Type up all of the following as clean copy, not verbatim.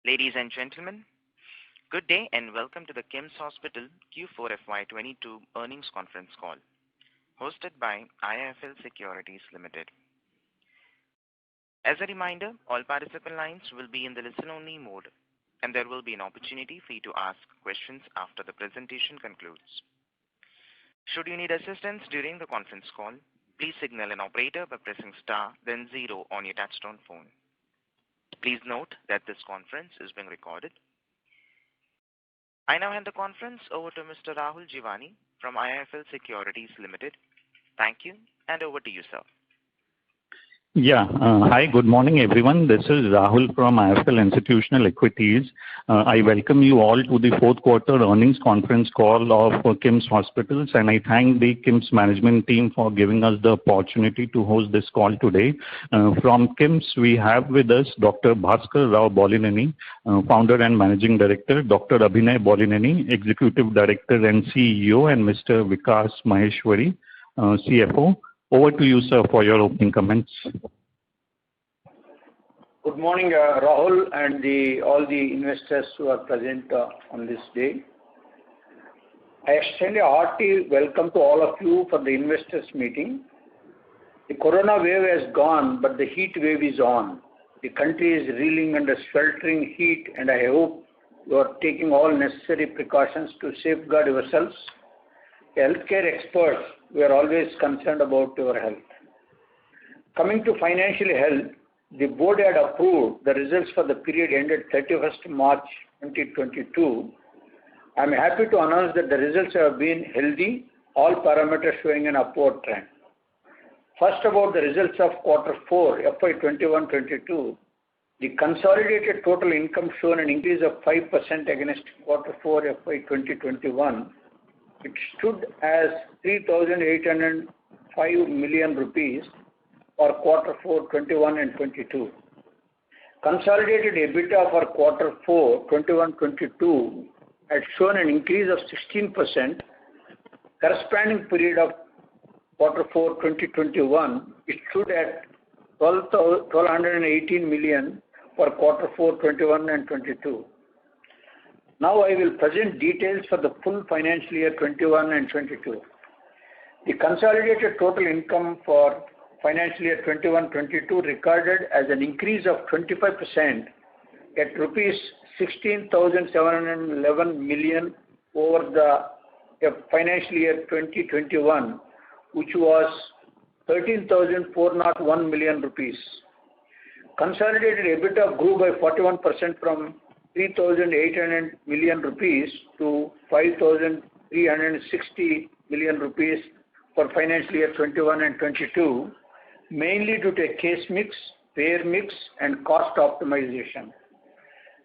Ladies and gentlemen, good day and welcome to the KIMS Hospital Q4 FY22 earnings conference call, hosted by IIFL Securities Limited. As a reminder, all participant lines will be in the listen-only mode, and there will be an opportunity for you to ask questions after the presentation concludes. Should you need assistance during the conference call, please signal an operator by pressing star, then 0 on your touchtone phone. Please note that this conference is being recorded. I now hand the conference over to Mr. Rahul Jivani from IIFL Securities Limited. Thank you, and over to you, sir. Hi, good morning everyone. This is Rahul from IIFL Institutional Equities. I welcome you all to the fourth quarter earnings conference call of KIMS Hospitals, and I thank the KIMS management team for giving us the opportunity to host this call today. From KIMS, we have with us Dr. Bhaskar Rao Bolineni, Founder and Managing Director, Dr. Abhinay Bolineni, Executive Director and CEO, and Mr. Vikas Maheshwari, CFO. Over to you, sir, for your opening comments. Good morning, Rahul, and all the investors who are present on this day. I extend a hearty welcome to all of you for the investors meeting. The corona wave has gone, but the heat wave is on. The country is reeling under sweltering heat, and I hope you are taking all necessary precautions to safeguard yourselves. Healthcare experts, we are always concerned about your health. Coming to financial health, the board had approved the results for the period ended 31st March 2022. I am happy to announce that the results have been healthy, all parameters showing an upward trend. First, about the results of quarter 4 FY21-22, the consolidated total income shown an increase of 5% against quarter 4 FY2021. It stood as 3,805 million rupees for quarter 4, 21 and 22. Consolidated EBITDA for quarter 4, 21-22 had shown an increase of 16%. Corresponding period of quarter 4, 2021, it stood at 1,218 million for quarter 4, 21 and 22. Now I will present details for the full financial year 21 and 22. The consolidated total income for financial year 21-22 recorded as an increase of 25% at rupees 16,711 million over the financial year 2021, which was 13,401 million rupees. Consolidated EBITDA grew by 41% from 3,800 million rupees to 5,360 million rupees for financial year 21 and 22, mainly due to a case mix, payer mix, and cost optimization.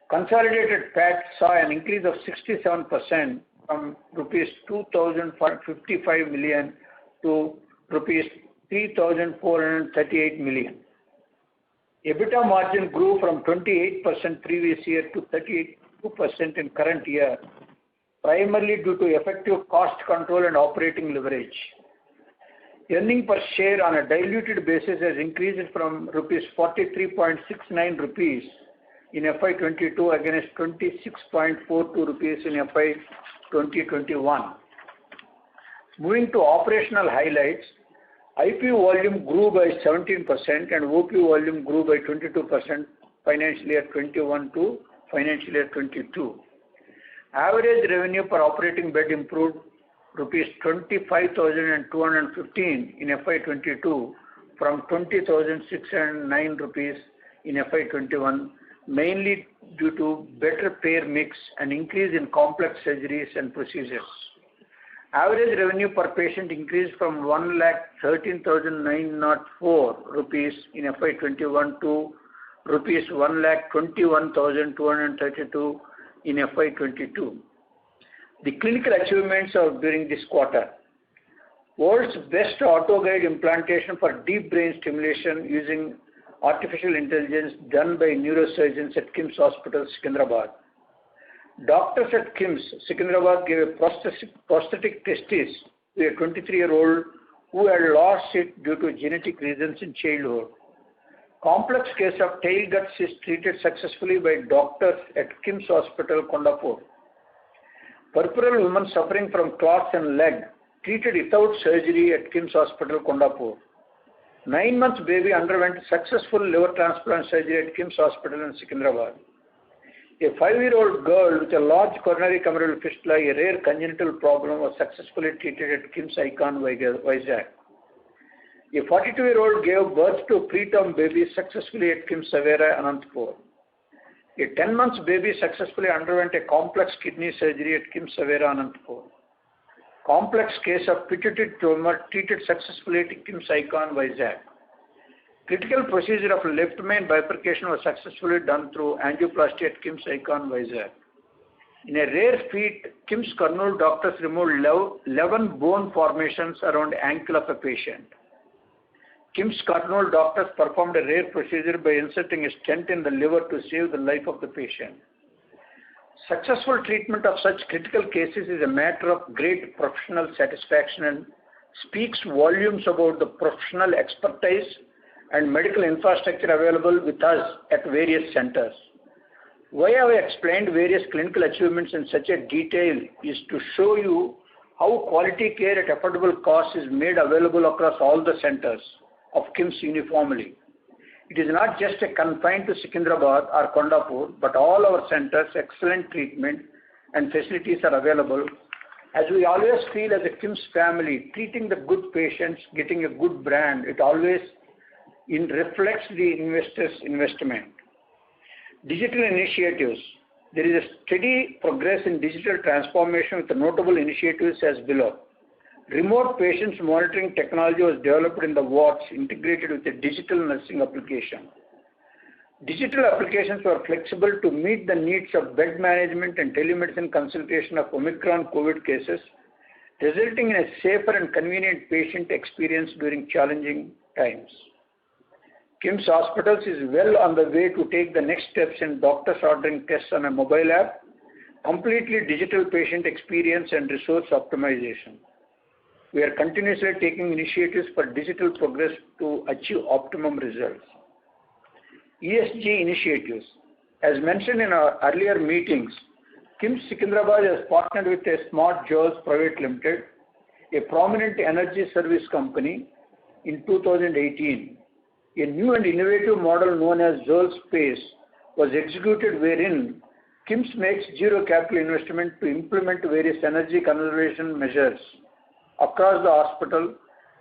Consolidated PAT saw an increase of 67% from rupees 2,055 million to rupees 3,438 million. EBITDA margin grew from 28% previous year to 32% in current year, primarily due to effective cost control and operating leverage. Earning per share on a diluted basis has increased from rupees 43.69 rupees in FY22 against 26.42 rupees in FY2021. Moving to operational highlights, IP volume grew by 17% and OP volume grew by 22% financial year 21 to financial year 22. Average revenue per operating bed improved rupees 25,215 in FY22 from 20,609 rupees in FY21, mainly due to better payer mix and increase in complex surgeries and procedures. Average revenue per patient increased from 1,13,904 rupees in FY21 to rupees 1,21,232 in FY22. The clinical achievements of during this quarter: world's best auto-guide implantation for deep brain stimulation using artificial intelligence done by neurosurgeons at KIMS Hospital, Secunderabad. Doctors at KIMS Secunderabad gave a prosthetic testis to a 23-year-old who had lost it due to genetic reasons in childhood. Complex case of tail guts is treated successfully by doctors at KIMS Hospital, Kondapur. Purpural woman suffering from clots in leg treated without surgery at KIMS Hospital, Kondapur. 9 months baby underwent successful liver transplant surgery at KIMS Hospital in Secunderabad. A 5-year-old girl with a large coronary cameral fistula, a rare congenital problem, was successfully treated at KIMS Icon, Vizag. A 42-year-old gave birth to a preterm baby successfully at KIMS Savera, Anantapur. A 10 months baby successfully underwent a complex kidney surgery at KIMS Savera, Anantapur. Complex case of pituitary tumor treated successfully at KIMS Icon, Vizag. Critical procedure of left main bifurcation was successfully done through angioplasty at KIMS Icon, Vizag. In a rare feat, KIMS Kurnool doctors removed 11 bone formations around ankle of a patient. KIMS Kurnool doctors performed a rare procedure by inserting a stent in the liver to save the life of the patient. Successful treatment of such critical cases is a matter of great professional satisfaction and speaks volumes about the professional expertise and medical infrastructure available with us at various centers. Why I have explained various clinical achievements in such a detail is to show you how quality care at affordable cost is made available across all the centers of KIMS uniformly. It is not just confined to Secunderabad or Kondapur, but all our centers, excellent treatment and facilities are available. As we always feel as a KIMS family, treating the good patients, getting a good brand, it always reflects the investor's investment. Digital initiatives. There is a steady progress in digital transformation with notable initiatives as below. Remote patients monitoring technology was developed in the wards integrated with a digital nursing application. Digital applications were flexible to meet the needs of bed management and telemedicine consultation of Omicron COVID cases, resulting in a safer and convenient patient experience during challenging times. KIMS Hospitals is well on the way to take the next steps in doctors ordering tests on a mobile app, completely digital patient experience and resource optimization. We are continuously taking initiatives for digital progress to achieve optimum results. ESG initiatives. As mentioned in our earlier meetings, KIMS Secunderabad has partnered with a Smart Jewels Private Limited, a prominent energy service company, in 2018. A new and innovative model known as Jewel Space was executed wherein KIMS makes zero capital investment to implement various energy conservation measures across the hospital,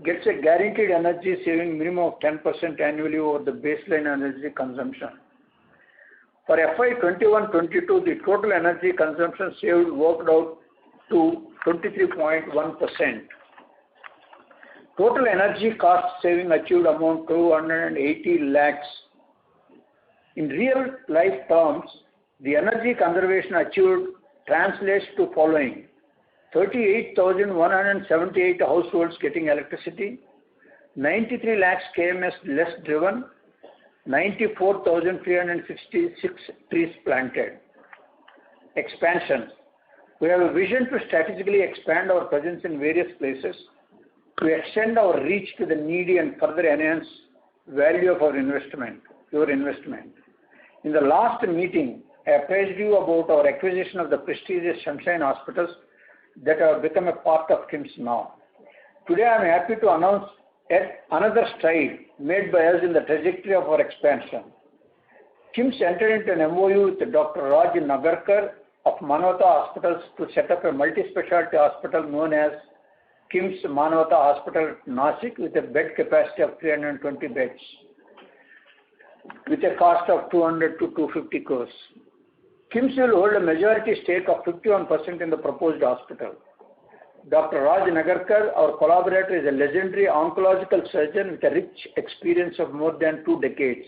gets a guaranteed energy saving minimum of 10% annually over the baseline energy consumption. For FY21-22, the total energy consumption saved worked out to 23.1%. Total energy cost saving achieved amount 280 lakhs. In real life terms, the energy conservation achieved translates to following: 38,178 households getting electricity, 93 lakhs kms less driven, 94,366 trees planted. Expansion. We have a vision to strategically expand our presence in various places, to extend our reach to the needy and further enhance value of our investment, your investment. In the last meeting, I apprised you about our acquisition of the prestigious Sunshine Hospitals that have become a part of KIMS now. Today I am happy to announce yet another stride made by us in the trajectory of our expansion. KIMS entered into an MOU with Dr. Raj Nagarkar of Manavata Hospitals to set up a multi-specialty hospital known as KIMS Manavata Hospital, Nasik, with a bed capacity of 320 beds, with a cost of 200 to 250 crores. KIMS will hold a majority stake of 51% in the proposed hospital. Dr. Raj Nagarkar, our collaborator, is a legendary oncological surgeon with a rich experience of more than 2 decades.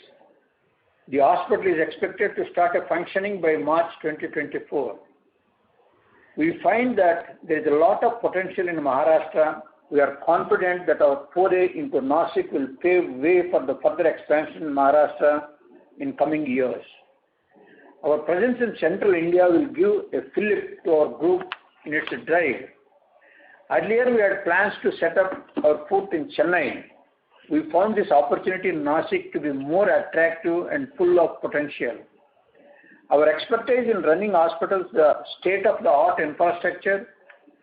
The hospital is expected to start functioning by March 2024. We find that there is a lot of potential in Maharashtra. We are confident that our foray into Nasik will pave way for the further expansion in Maharashtra in coming years. Our presence in central India will give a fillip to our group in its drive. Earlier we had plans to set up our foot in Chennai, we found this opportunity in Nashik to be more attractive and full of potential. Our expertise in running hospitals, the state-of-the-art infrastructure,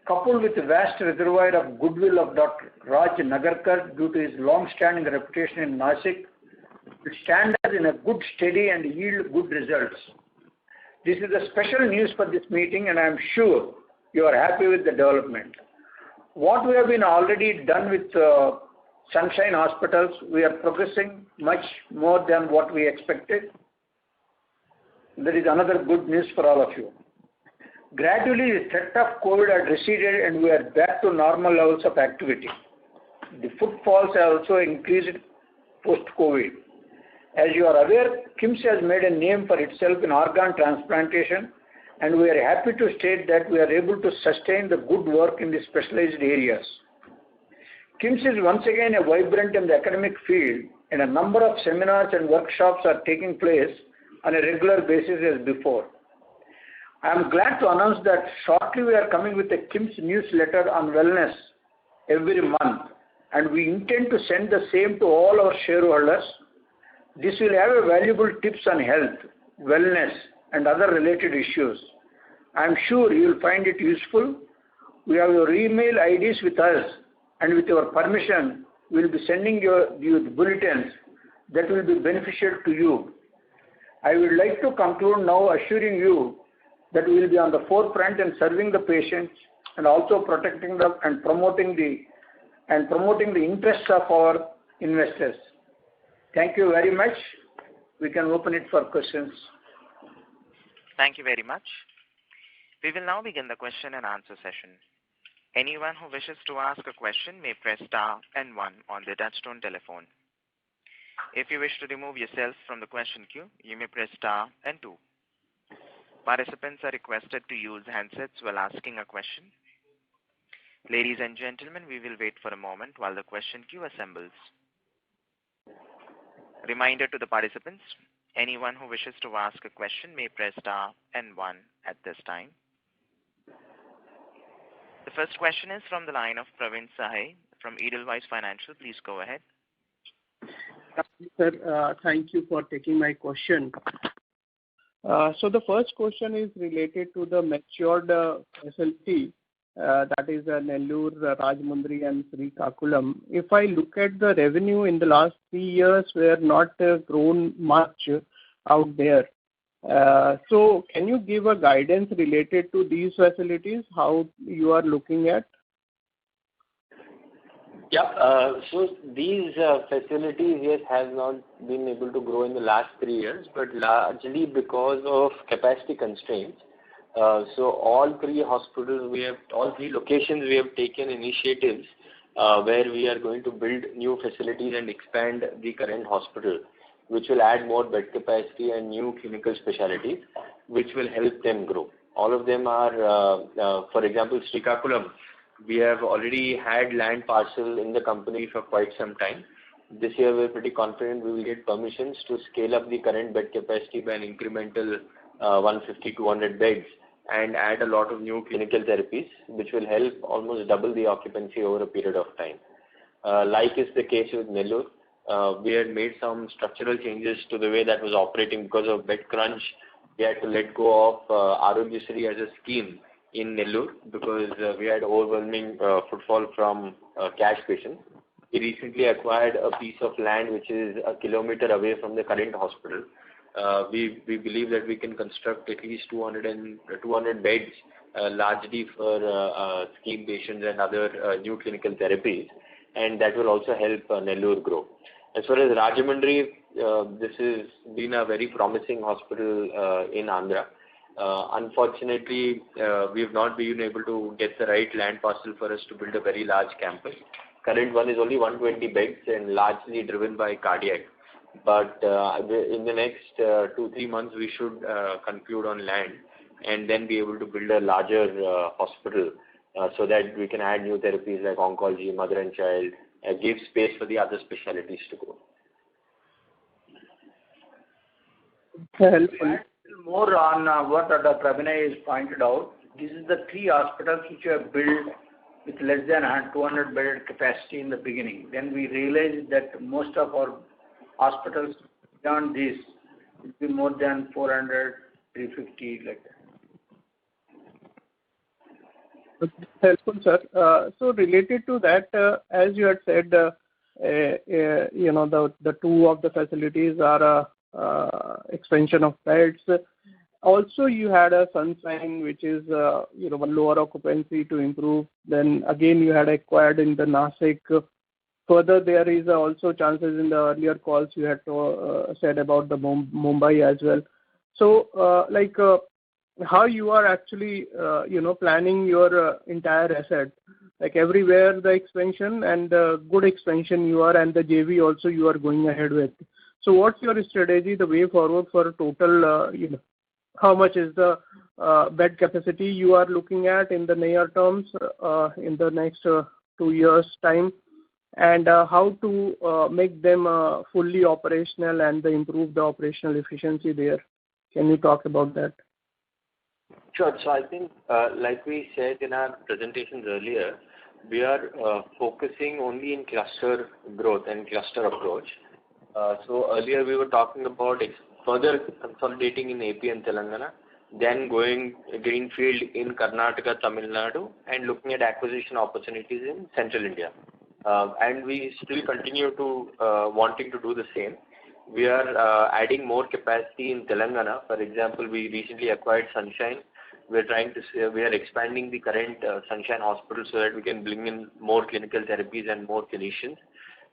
coupled with the vast reservoir of goodwill of Dr. Raj Nagarkar due to his long-standing reputation in Nashik, will stand us in a good steady and yield good results. This is a special news for this meeting, and I am sure you are happy with the development. What we have been already done with Sunshine Hospitals, we are progressing much more than what we expected. That is another good news for all of you. Gradually, the threat of COVID had receded and we are back to normal levels of activity. The footfalls have also increased post-COVID. As you are aware, KIMS has made a name for itself in organ transplantation, and we are happy to state that we are able to sustain the good work in the specialized areas. KIMS is once again a vibrant in the academic field, and a number of seminars and workshops are taking place on a regular basis as before. I am glad to announce that shortly we are coming with a KIMS newsletter on wellness every month, and we intend to send the same to all our shareholders. This will have a valuable tips on health, wellness, and other related issues. I am sure you will find it useful. We have your email IDs with us, and with your permission, we will be sending you the bulletins that will be beneficial to you. I would like to conclude now assuring you that we will be on the forefront in serving the patients and also protecting them and promoting the interests of our investors. Thank you very much. We can open it for questions. Thank you very much. We will now begin the question and answer session. Anyone who wishes to ask a question may press star and 1 on their touchtone telephone. If you wish to remove yourself from the question queue, you may press star and 2. Participants are requested to use handsets while asking a question. Ladies and gentlemen, we will wait for a moment while the question queue assembles. Reminder to the participants, anyone who wishes to ask a question may press star and 1 at this time. The first question is from the line of Praveen Sahay from Edelweiss Financial. Please go ahead. Sir, thank you for taking my question. So the first question is related to the matured facility, that is Nellore, Rajahmundry and Srikakulam. If I look at the revenue in the last 3 years, we have not grown much out there. So can you give a guidance related to these facilities, how you are looking at? Yeah, so these facilities, yes, have not been able to grow in the last 3 years, but largely because of capacity constraints. So all 3 hospitals, all 3 locations, we have taken initiatives where we are going to build new facilities and expand the current hospital, which will add more bed capacity and new clinical specialties, which will help them grow. All of them are, for example, Srikakulam. We have already had land parcel in the company for quite some time. This year, we're pretty confident we will get permissions to scale up the current bed capacity by an incremental 150-200 beds and add a lot of new clinical therapies, which will help almost double the occupancy over a period of time. Like is the case with Nellore, we had made some structural changes to the way that was operating because of bed crunch. We had to let go of Arogyasri as a scheme in Nellore because we had overwhelming footfall from cash patients. We recently acquired a piece of land which is a kilometer away from the current hospital. We believe that we can construct at least 200 beds, largely for scheme patients and other new clinical therapies, and that will also help Nellore grow. As far as Rajahmundry, this has been a very promising hospital in Andhra. Unfortunately, we have not been able to get the right land parcel for us to build a very large campus. Current one is only 120 beds and largely driven by cardiac. But in the next 2-3 months, we should conclude on land and then be able to build a larger hospital so that we can add new therapies like oncology, mother and child, give space for the other specialties to grow. More on what Dr. Abhinay has pointed out. This is the 3 hospitals which we have built with less than 200 bedded capacity in the beginning. Then we realized that most of our hospitals beyond this will be more than 400, 350 like that. Helpful, sir. So related to that, as you had said, the two of the facilities are expansion of beds. Also, you had a Sunshine, which is one lower occupancy to improve. Then again, you had acquired in the Nashik. Further, there is also chances in the earlier calls you had said about the Mumbai as well. So, how you are actually planning your entire asset, like everywhere the expansion and good expansion you are, and the JV also you are going ahead with. So, what's your strategy, the way forward for total? How much is the bed capacity you are looking at in the near terms, in the next 2 years' time, and how to make them fully operational and improve the operational efficiency there? Can you talk about that? Sure. So I think, like we said in our presentations earlier, we are focusing only in cluster growth and cluster approach. So earlier we were talking about further consolidating in AP and Telangana, then going greenfield in Karnataka, Tamil Nadu, and looking at acquisition opportunities in Central India. And we still continue to wanting to do the same. We are adding more capacity in Telangana. For example, we recently acquired Sunshine. We are expanding the current Sunshine Hospital so that we can bring in more clinical therapies and more clinicians.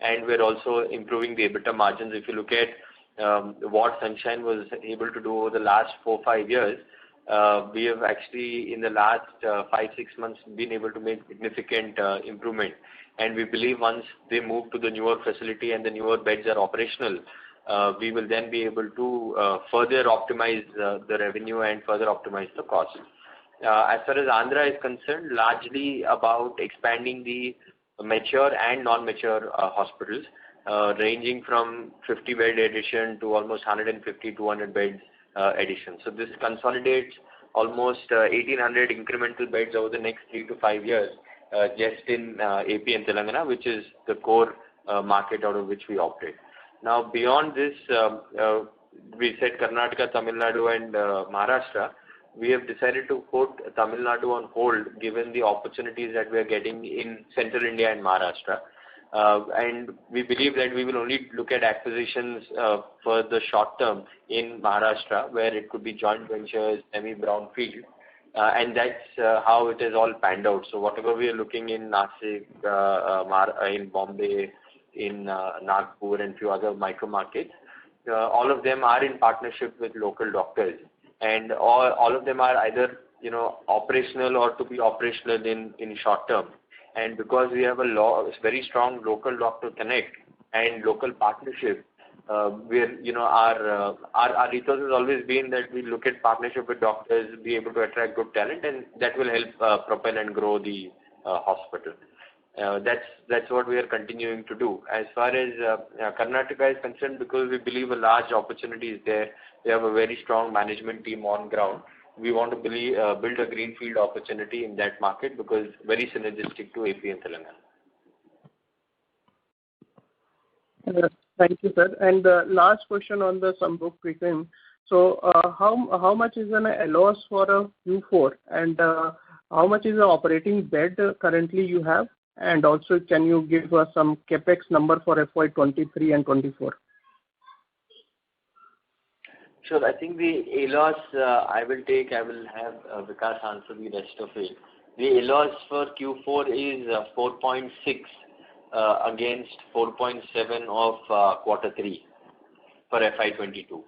And we're also improving the EBITDA margins. If you look at what Sunshine was able to do over the last 4-5 years, we have actually in the last 5-6 months been able to make significant improvement. And we believe once they move to the newer facility and the newer beds are operational, we will then be able to further optimize the revenue and further optimize the cost. As far as Andhra is concerned, largely about expanding the mature and non-mature hospitals, ranging from 50 bed addition to almost 150-200 beds addition. So this consolidates almost 1,800 incremental beds over the next 3 to 5 years, just in AP and Telangana, which is the core market out of which we operate. Now, beyond this, we said Karnataka, Tamil Nadu, and Maharashtra. We have decided to put Tamil Nadu on hold given the opportunities that we are getting in Central India and Maharashtra. And we believe that we will only look at acquisitions for the short term in Maharashtra, where it could be joint ventures, semi-brownfield. And that's how it is all panned out. So whatever we are looking in Nashik, in Bombay, in Nagpur and few other micro markets, all of them are in partnership with local doctors, and all of them are either operational or to be operational in short term. And because we have a very strong local doctor connect and local partnership, we're our ethos has always been that we look at partnership with doctors, be able to attract good talent, and that will help propel and grow the hospital. That's what we are continuing to do. As far as Karnataka is concerned, because we believe a large opportunity is there, we have a very strong management team on ground. We want to build a greenfield opportunity in that market because very synergistic to AP and Telangana. Thank you, sir. And last question on the Sambhog Prison. So how much is an LOS for Q4, and how much is the operating bed currently you have? And also, can you give us some capex number for FY23 and 24? Sure. I think the ALOS I will have Vikas answer the rest of it. The ALOS for Q4 is 4.6 against 4.7 of quarter 3 for FY22.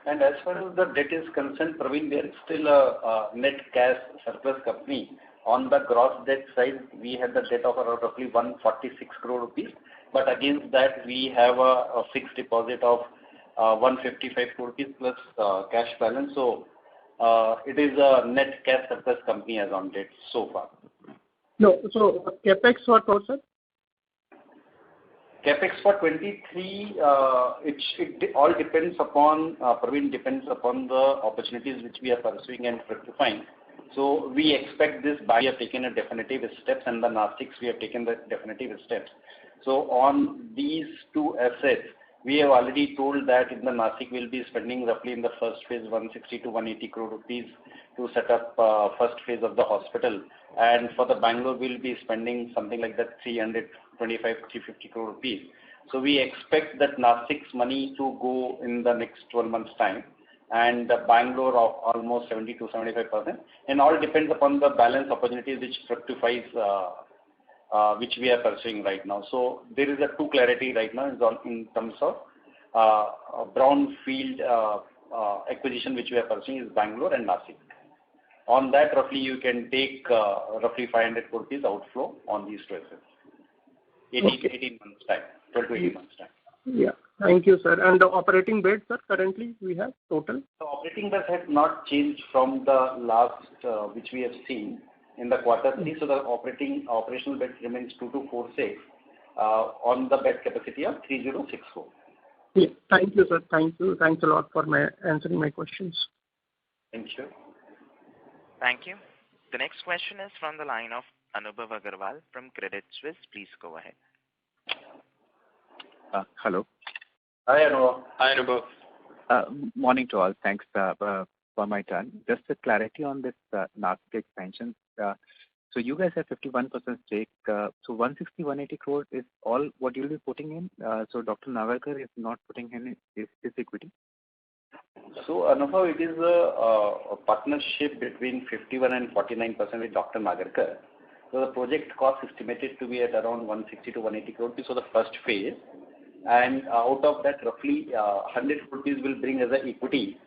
And as far as the debt is concerned, Praveen, there is still a net cash surplus company. On the gross debt side, we had the debt of around roughly 146 crore rupees. But against that, we have a fixed deposit of 155 crore rupees plus cash balance. So it is a net cash surplus company as on date so far. No, so capex for total? Capex for 23, it all depends upon, Praveen, depends upon the opportunities which we are pursuing and fructifying. So we expect this by we have taken a definitive steps, and the Nasiks we have taken the definitive steps. So on these two assets, we have already told that in the Nasik we'll be spending roughly in the first phase 160 to 180 crore rupees to set up first phase of the hospital, and for the Bangalore we'll be spending something like that 325 350 crore rupees. So we expect that Nasik's money to go in the next 12 months time, and the Bangalore of almost 70 to 75%, and all depends upon the balance opportunities which fructifies which we are pursuing right now. So there is a two clarity right now in terms of brownfield acquisition which we are pursuing is Bangalore and Nasik. On that, roughly you can take roughly 500 crore rupees outflow on these two assets. 18 months time, 12 to 18 months time. Yeah. Thank you, sir. And the operating beds, sir, currently we have total? The operating beds have not changed from the last which we have seen in the quarter 3. So the operational beds remains 2246 on the bed capacity of 3064. Yeah. Thank you, sir. Thank you. Thanks a lot for answering my questions. Thank you. Thank you. The next question is from the line of Anubhav Agarwal from Credit Suisse. Please go ahead. Hello. Hi, Anubhav. Hi, Anubhav. Morning to all. Thanks for my turn. Just a clarity on this Nasik expansion. So you guys have 51% stake. So 160, 180 crore is all what you'll be putting in. So Dr. Nagarkar is not putting in his equity. So Anubhav, it is a partnership between 51 and 49% with Dr. Nagarkar. So the project cost estimated to be at around 160 to 180 crore rupees for the first phase, and out of that roughly 100 crore rupees will bring as a equity.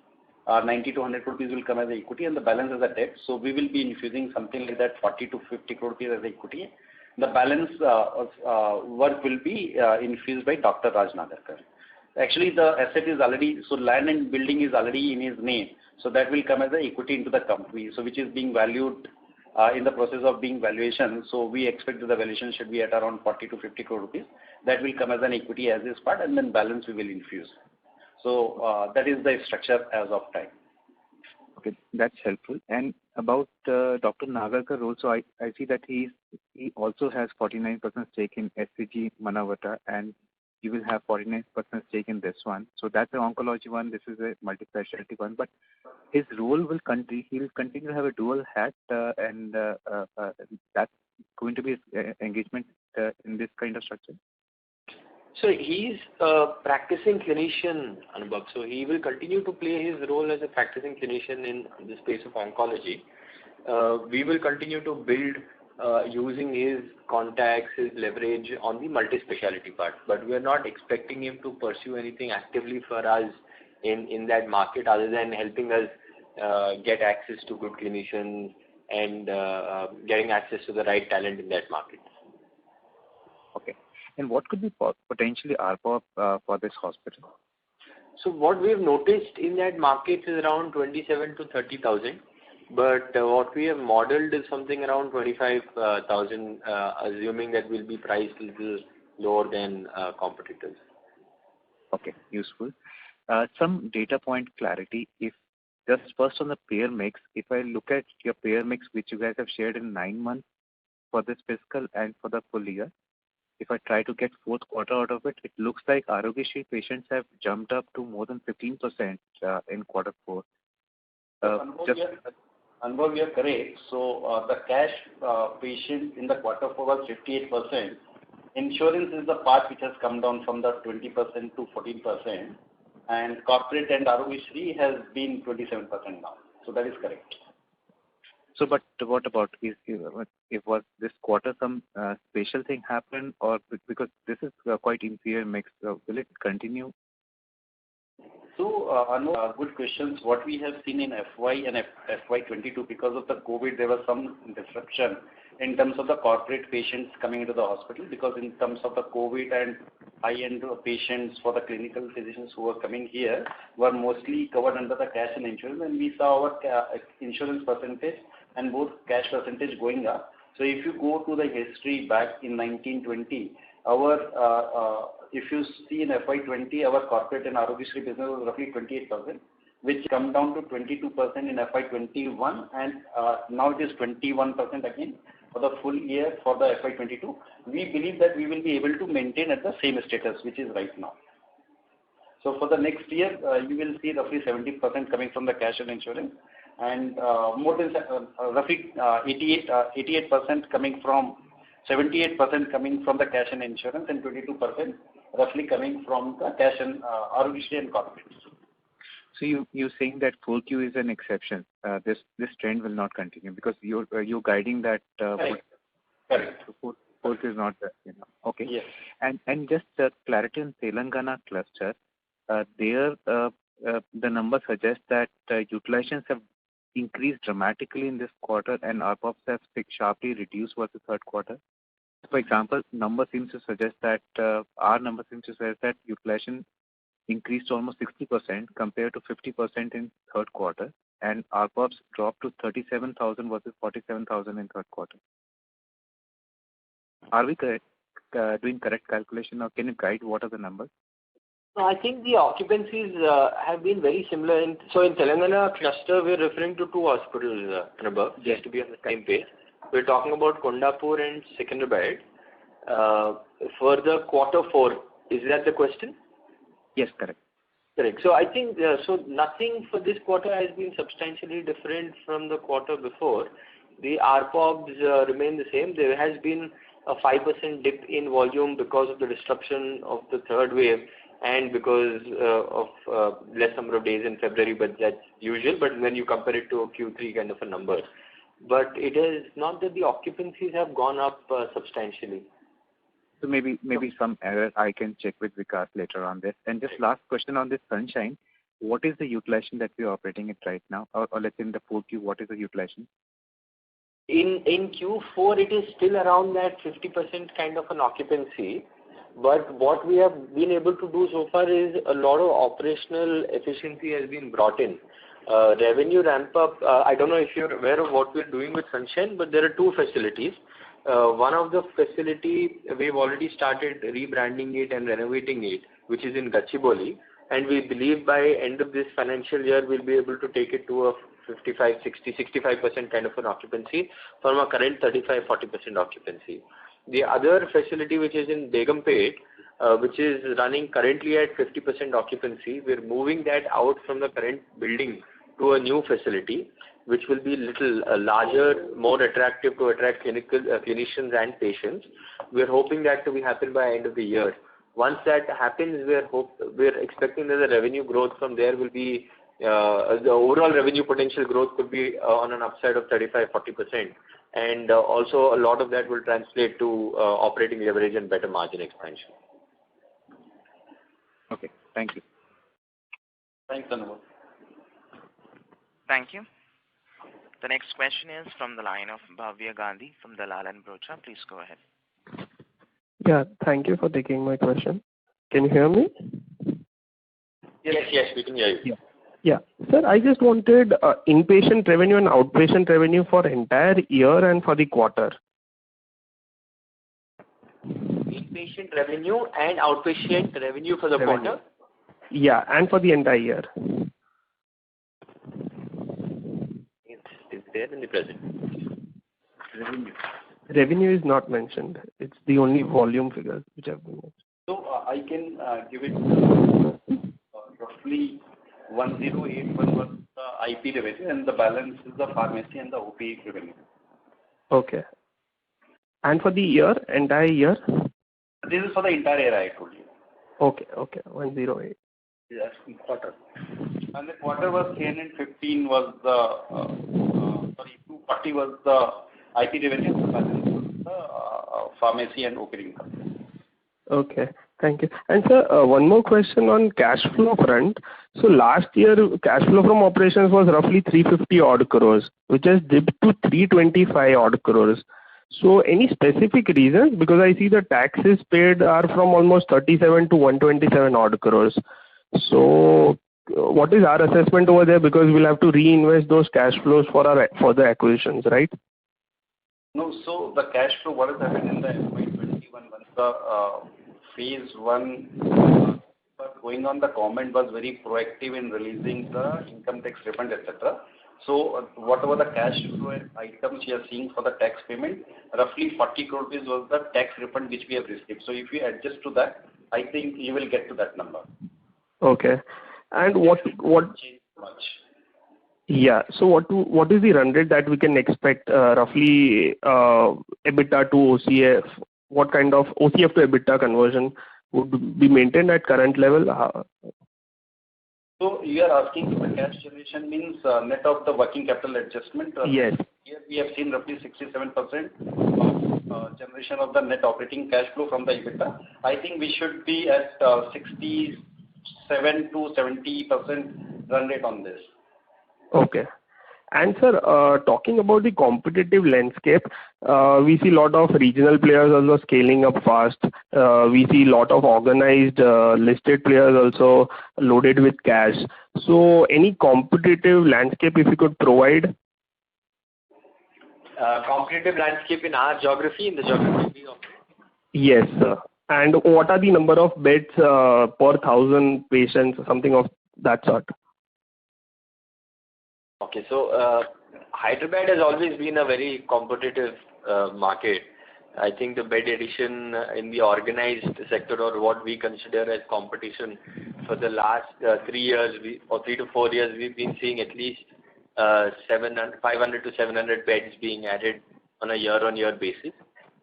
90 to 100 crore rupees will come as a equity, and the balance as a debt. So we will be infusing something like that 40 to 50 crore rupees as equity. The balance work will be infused by Dr. Raj Nagarkar. Actually, the asset is already, so land and building is already in his name. So that will come as an equity into the company. So which is being valued in the process of being valuation. So we expect that the valuation should be at around 40 to 50 crore rupees. That will come as an equity as this part, and then balance we will infuse. So that is the structure as of time. Okay, that's helpful. And about Dr. Nagarkar also, I see that he also has 49% stake in SCG Manavata, and you will have 49% stake in this one. So that's an oncology one. This is a multi-specialty one. But his role will continue. He will continue to have a dual hat, and that's going to be his engagement in this kind of structure. So he's a practicing clinician, Anubhav. So he will continue to play his role as a practicing clinician in the space of oncology. We will continue to build using his contacts, his leverage on the multi-specialty part. But we are not expecting him to pursue anything actively for us in that market other than helping us get access to good clinicians and getting access to the right talent in that market. Okay. And what could be potentially ARPOB for this hospital? So what we have noticed in that market is around 27 to 30,000. But what we have modeled is something around 25,000, assuming that will be priced a little lower than competitors. Okay, useful. Some data point clarity. If just first on the payer mix, if I look at your payer mix, which you guys have shared in 9 months for this fiscal and for the full year, if I try to get fourth quarter out of it, it looks like Arogyasri patients have jumped up to more than 15% in quarter 4. Anubhav, you are correct. So the cash patient in the quarter 4 was 58%. Insurance is the part which has come down from the 20% to 14%, and corporate and Arogyasri has been 27% now. So that is correct. So, but what about if was this quarter some special thing happen, or because this is quite inferior mix, will it continue? So, good questions. What we have seen in FY and FY22, because of the COVID, there was some disruption in terms of the corporate patients coming into the hospital, because in terms of the COVID and high-end patients for the clinical physicians who were coming here were mostly covered under the cash and insurance, and we saw our insurance percentage and both cash percentage going up. So if you go to the history back in 1920, our if you see in FY20, our corporate and Arogyasri business was roughly 28%, which come down to 22% in FY21, and now it is 21% again for the full year for the FY22. We believe that we will be able to maintain at the same status, which is right now. So for the next year, you will see roughly 70% coming from the cash and insurance, and more than roughly 88% coming from 78% coming from the cash and insurance, and 22% roughly coming from the cash and ROC and corporates. So you're saying that 4Q is an exception. This trend will not continue because you're guiding that. Correct. 4Q is not that. Okay. Yes. And just clarity on Telangana cluster. There, the numbers suggest that utilizations have increased dramatically in this quarter, and ARPOBs have sharply reduced versus third quarter. For example, number seems to suggest that our number seems to suggest that utilization increased to almost 60% compared to 50% in third quarter, and ARPOBs dropped to 37,000 versus 47,000 in third quarter. Are we correct, doing correct calculation, or can you guide what are the numbers? No, I think the occupancies have been very similar. So in Telangana cluster, we're referring to two hospitals, just to be on the same page. We're talking about Kondapur and Secunderabad. For the quarter 4, is that the question? Yes, correct. Correct. So I think, so nothing for this quarter has been substantially different from the quarter before. The ARPOBs remain the same. There has been a 5% dip in volume because of the disruption of the third wave and because of less number of days in February, but that's usual. But when you compare it to a Q3 kind of a number. But it is not that the occupancies have gone up substantially. So maybe some error. I can check with Vikas later on this. And just last question on this Sunshine, what is the utilization that we are operating at right now? Or let's say in the 4Q, what is the utilization? In Q4, it is still around that 50% kind of an occupancy. But what we have been able to do so far is a lot of operational efficiency has been brought in. Revenue ramp up, I don't know if you're aware of what we're doing with Sunshine, but there are two facilities. One of the facility, we've already started rebranding it and renovating it, which is in Gachibowli. And we believe by end of this financial year, we'll be able to take it to a 55, 60, 65% kind of an occupancy from a current 35, 40% occupancy. The other facility, which is in Begumpet, which is running currently at 50% occupancy, we're moving that out from the current building to a new facility, which will be little larger, more attractive to attract clinicians and patients. We're hoping that to be happen by end of the year. Once that happens, we're expecting that the revenue growth from there will be, the overall revenue potential growth could be on an upside of 35-40%. And also a lot of that will translate to operating leverage and better margin expansion. Okay, thank you. Thanks, Anubhav. Thank you. The next question is from the line of Bhavya Gandhi from Dalal & Broacha. Please go ahead. Yeah, thank you for taking my question. Can you hear me? Yes, we can hear you. Yeah. Sir, I just wanted inpatient revenue and outpatient revenue for entire year and for the quarter. Inpatient revenue and outpatient revenue for the quarter? Yeah, and for the entire year. It's there in the present. Revenue is not mentioned. It's the only volume figures which have been mentioned. So I can give it roughly 1081 was the IP revenue, and the balance is the pharmacy and the OP revenue. Okay. And for the year, entire year? This is for the entire year, I told you. Okay, 108. Yes, quarter. And the quarter was 315 was the, 240 was the IP revenue, and the balance was the pharmacy and OP income. Okay, thank you. And sir, one more question on cash flow front. So last year, cash flow from operations was roughly 350 odd crores, which has dipped to 325 odd crores. So any specific reasons? Because I see the taxes paid are from almost 37 to 127 odd crores. So what is our assessment over there? Because we'll have to reinvest those cash flows for the acquisitions, right? No, so the cash flow, what has happened in the FY21, once the phase 1 going on, the government was very proactive in releasing the income tax refund, etc. So whatever the cash flow items you are seeing for the tax payment, roughly 40 crore rupees was the tax refund which we have received. So if you adjust to that, I think you will get to that number. Okay. And what? Change much. Yeah. So what is the run rate that we can expect roughly EBITDA to OCF? What kind of OCF to EBITDA conversion would be maintained at current level? So you are asking if the cash generation means net of the working capital adjustment? Yes. Here we have seen roughly 67% of generation of the net operating cash flow from the EBITDA. I think we should be at 67 to 70% run rate on this. Okay. And sir, talking about the competitive landscape, we see a lot of regional players also scaling up fast. We see a lot of organized listed players also loaded with cash. So any competitive landscape if you could provide? Competitive landscape in our geography, in the geography we operate? Yes, sir. And what are the number of beds per 1,000 patients, something of that sort? Okay, so Hyderabad has always been a very competitive market. I think the bed addition in the organized sector, or what we consider as competition, for the last 3 years, or 3 to 4 years, we've been seeing at least 500 to 700 beds being added on a year-on-year basis.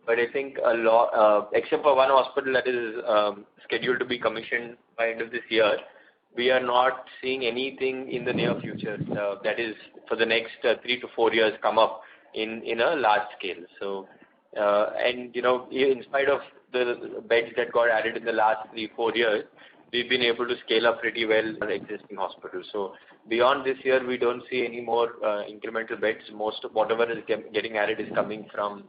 But I think a lot, except for one hospital that is scheduled to be commissioned by end of this year, we are not seeing anything in the near future that is for the next 3 to 4 years come up in a large scale. So, and you know, in spite of the beds that got added in the last 3-4 years, we've been able to scale up pretty well our existing hospitals. So beyond this year, we don't see any more incremental beds. Most of whatever is getting added is coming from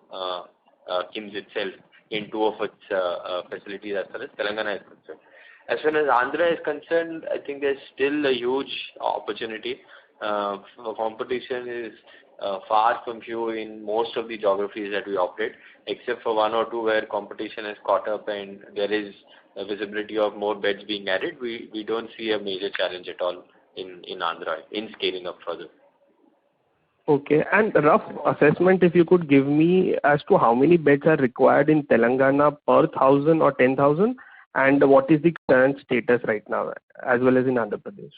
KIMS itself in 2 of its facilities as far as Telangana is concerned. As far as Andhra is concerned, I think there's still a huge opportunity. Competition is far from few in most of the geographies that we operate, except for 1 or 2 where competition has caught up and there is a visibility of more beds being added. We don't see a major challenge at all in Andhra in scaling up further. Okay, and rough assessment if you could give me as to how many beds are required in Telangana per 1,000 or 10,000, and what is the current status right now, as well as in Andhra Pradesh?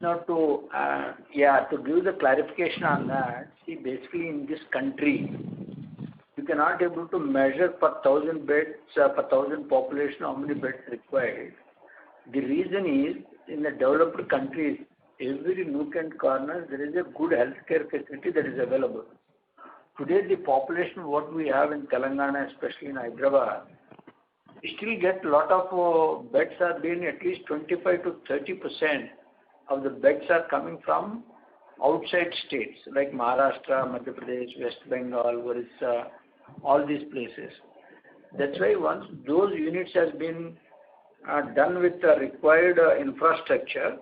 Now to give the clarification on that, see, basically in this country, you cannot able to measure per 1,000 beds, per 1,000 population, how many beds required. The reason is, in the developed countries, every nook and corner, there is a good healthcare facility that is available. Today, the population what we have in Telangana, especially in Hyderabad, we still get a lot of beds are being at least 25 to 30% of the beds are coming from outside states like Maharashtra, Madhya Pradesh, West Bengal, Orissa, all these places. That's why once those units has been done with the required infrastructure,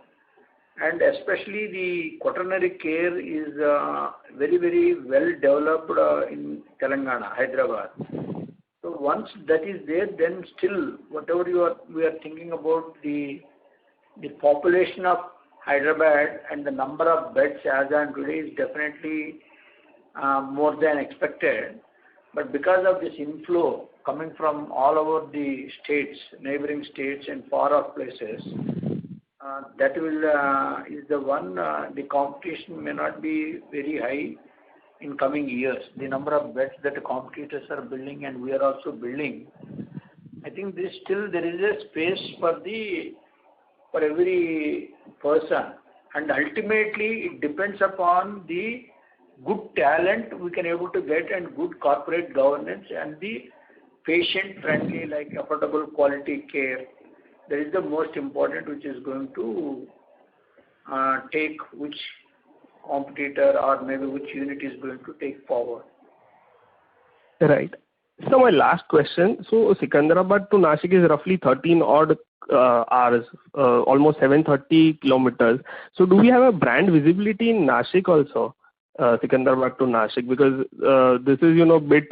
and especially the quaternary care is very, very well developed in Telangana, Hyderabad. So once that is there, then still whatever we are thinking about the population of Hyderabad and the number of beds as on today is definitely more than expected. But because of this inflow coming from all over the states, neighboring states and far off places, that will is the one, the competition may not be very high in coming years. The number of beds that the competitors are building and we are also building, I think there is a space for every person, and ultimately it depends upon the good talent we can able to get and good corporate governance and the patient friendly, like affordable quality care. That is the most important, which is going to take which competitor or maybe which unit is going to take forward. Right. So my last question. So Secunderabad to Nashik is roughly 13 odd hours, almost 730 kilometers. So do we have a brand visibility in Nashik also, Secunderabad to Nashik? Because this is, bit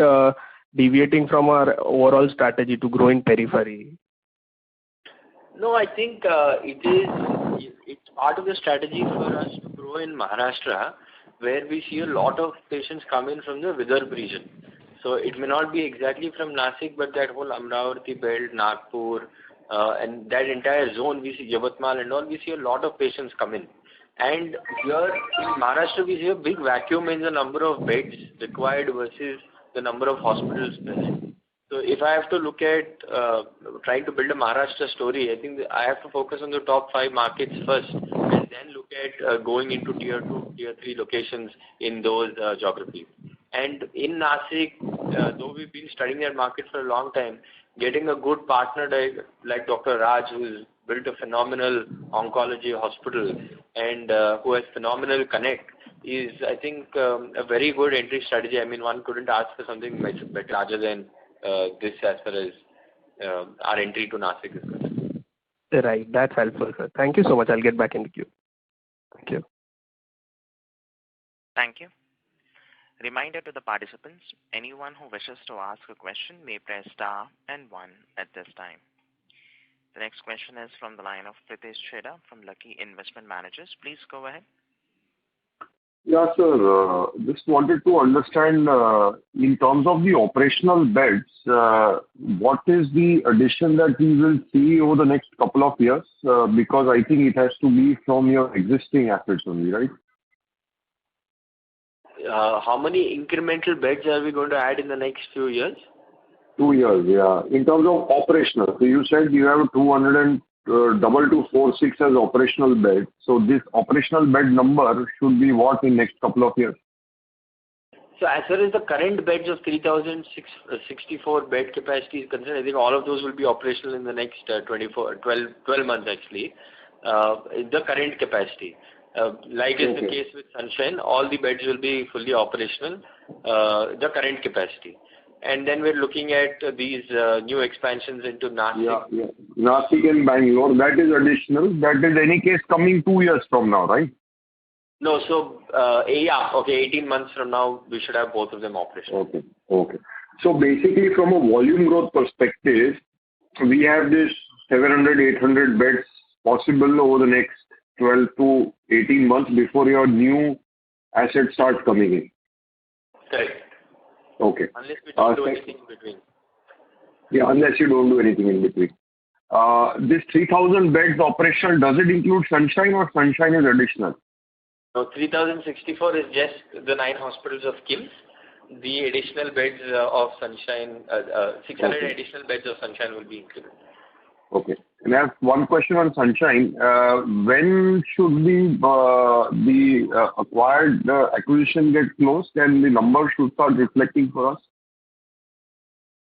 deviating from our overall strategy to grow in periphery. No, I think it's part of the strategy for us to grow in Maharashtra, where we see a lot of patients come in from the Vidarbha region. So it may not be exactly from Nasik, but that whole Amravati belt, Nagpur, and that entire zone, we see Yavatmal and all, we see a lot of patients come in. And here in Maharashtra, we see a big vacuum in the number of beds required versus the number of hospitals present. So if I have to look at trying to build a Maharashtra story, I think I have to focus on the top 5 markets first, and then look at going into tier 2, tier 3 locations in those geographies. And in Nasik, though we've been studying that market for a long time, getting a good partner like Dr. Raj, who's built a phenomenal oncology hospital and who has phenomenal connect, is, I think, a very good entry strategy. I mean, one couldn't ask for something much better larger than this as far as our entry to Nasik is concerned. Right, that's helpful, sir. Thank you so much. I'll get back in the queue. Thank you. Thank you. Reminder to the participants, anyone who wishes to ask a question may press star and 1 at this time. The next question is from the line of Pritesh Chheda from Lucky Investment Managers. Please go ahead. Yeah, sir. Just wanted to understand, in terms of the operational beds, what is the addition that we will see over the next couple of years? Because I think it has to be from your existing assets only, right? How many incremental beds are we going to add in the next few years? 2 years, yeah. In terms of operational, so you said you have 246 as operational bed. So this operational bed number should be what in next couple of years? So as far as the current beds of 3,064 bed capacity is concerned, I think all of those will be operational in the next 12 months actually, the current capacity. Like is the case with Sunshine, all the beds will be fully operational, the current capacity. And then we're looking at these new expansions into Nasik. Yeah. Nasik and Bangalore, that is additional. That is any case coming 2 years from now, right? No, so 18 months from now, we should have both of them operational. Okay. So basically from a volume growth perspective, we have this 700, 800 beds possible over the next 12 to 18 months before your new assets start coming in. Correct. Okay. Unless we don't do anything in between. Yeah, unless you don't do anything in between. This 3,000 beds operational, does it include Sunshine or Sunshine is additional? No, 3,064 is just the 9 hospitals of KIMS. The additional beds of Sunshine, 600 additional beds of Sunshine will be included. Okay. And I have one question on Sunshine. When should the acquired acquisition get closed and the numbers should start reflecting for us?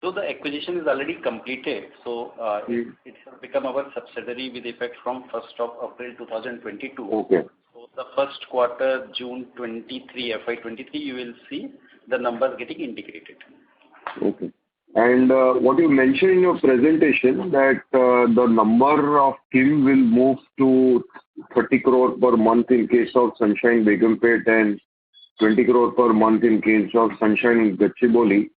So the acquisition is already completed. So it has become our subsidiary with effect from 1st of April 2022. Okay. So the first quarter, June 23, FY23, you will see the numbers getting integrated. Okay. And what you mentioned in your presentation that the number of KIM will move to 30 crore per month in case of Sunshine Begumpet and 20 crore per month in case of Sunshine Gachibowli.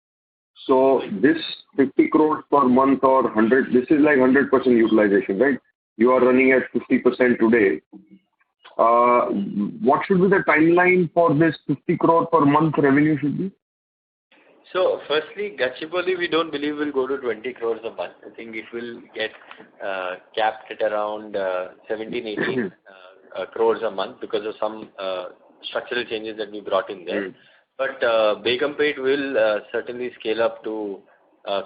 So this 50 crore per month or 100, this is like 100% utilization, right? You are running at 50% today. What should be the timeline for this 50 crore per month revenue should be? So firstly, Gachibowli we don't believe will go to 20 crores a month. I think it will get capped at around 17-18 crores a month because of some structural changes that we brought in there. But Begumpet will certainly scale up to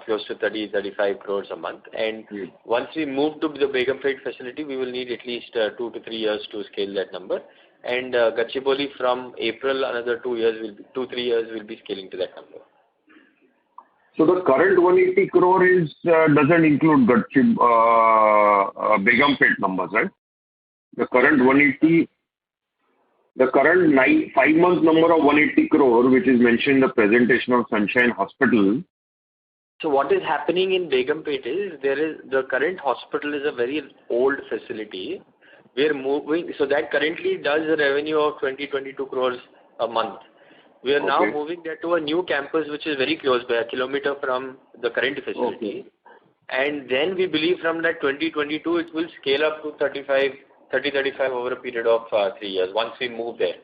close to 30-35 crores a month. And once we move to the Begumpet facility, we will need at least 2 to 3 years to scale that number. And Gachibowli from April, another 2-3 years will be scaling to that number. So the current 180 crore doesn't include Begumpet numbers, right? The current 180, the current 5-month number of 180 crore, which is mentioned in the presentation of Sunshine Hospital. So what is happening in Begumpet is the current hospital is a very old facility. We are moving, so that currently does a revenue of 20-22 crores a month. We are now moving that to a new campus which is very close by, a kilometer from the current facility. and then we believe from that 2022 it will scale up to 30-35 over a period of 3 years once we move there.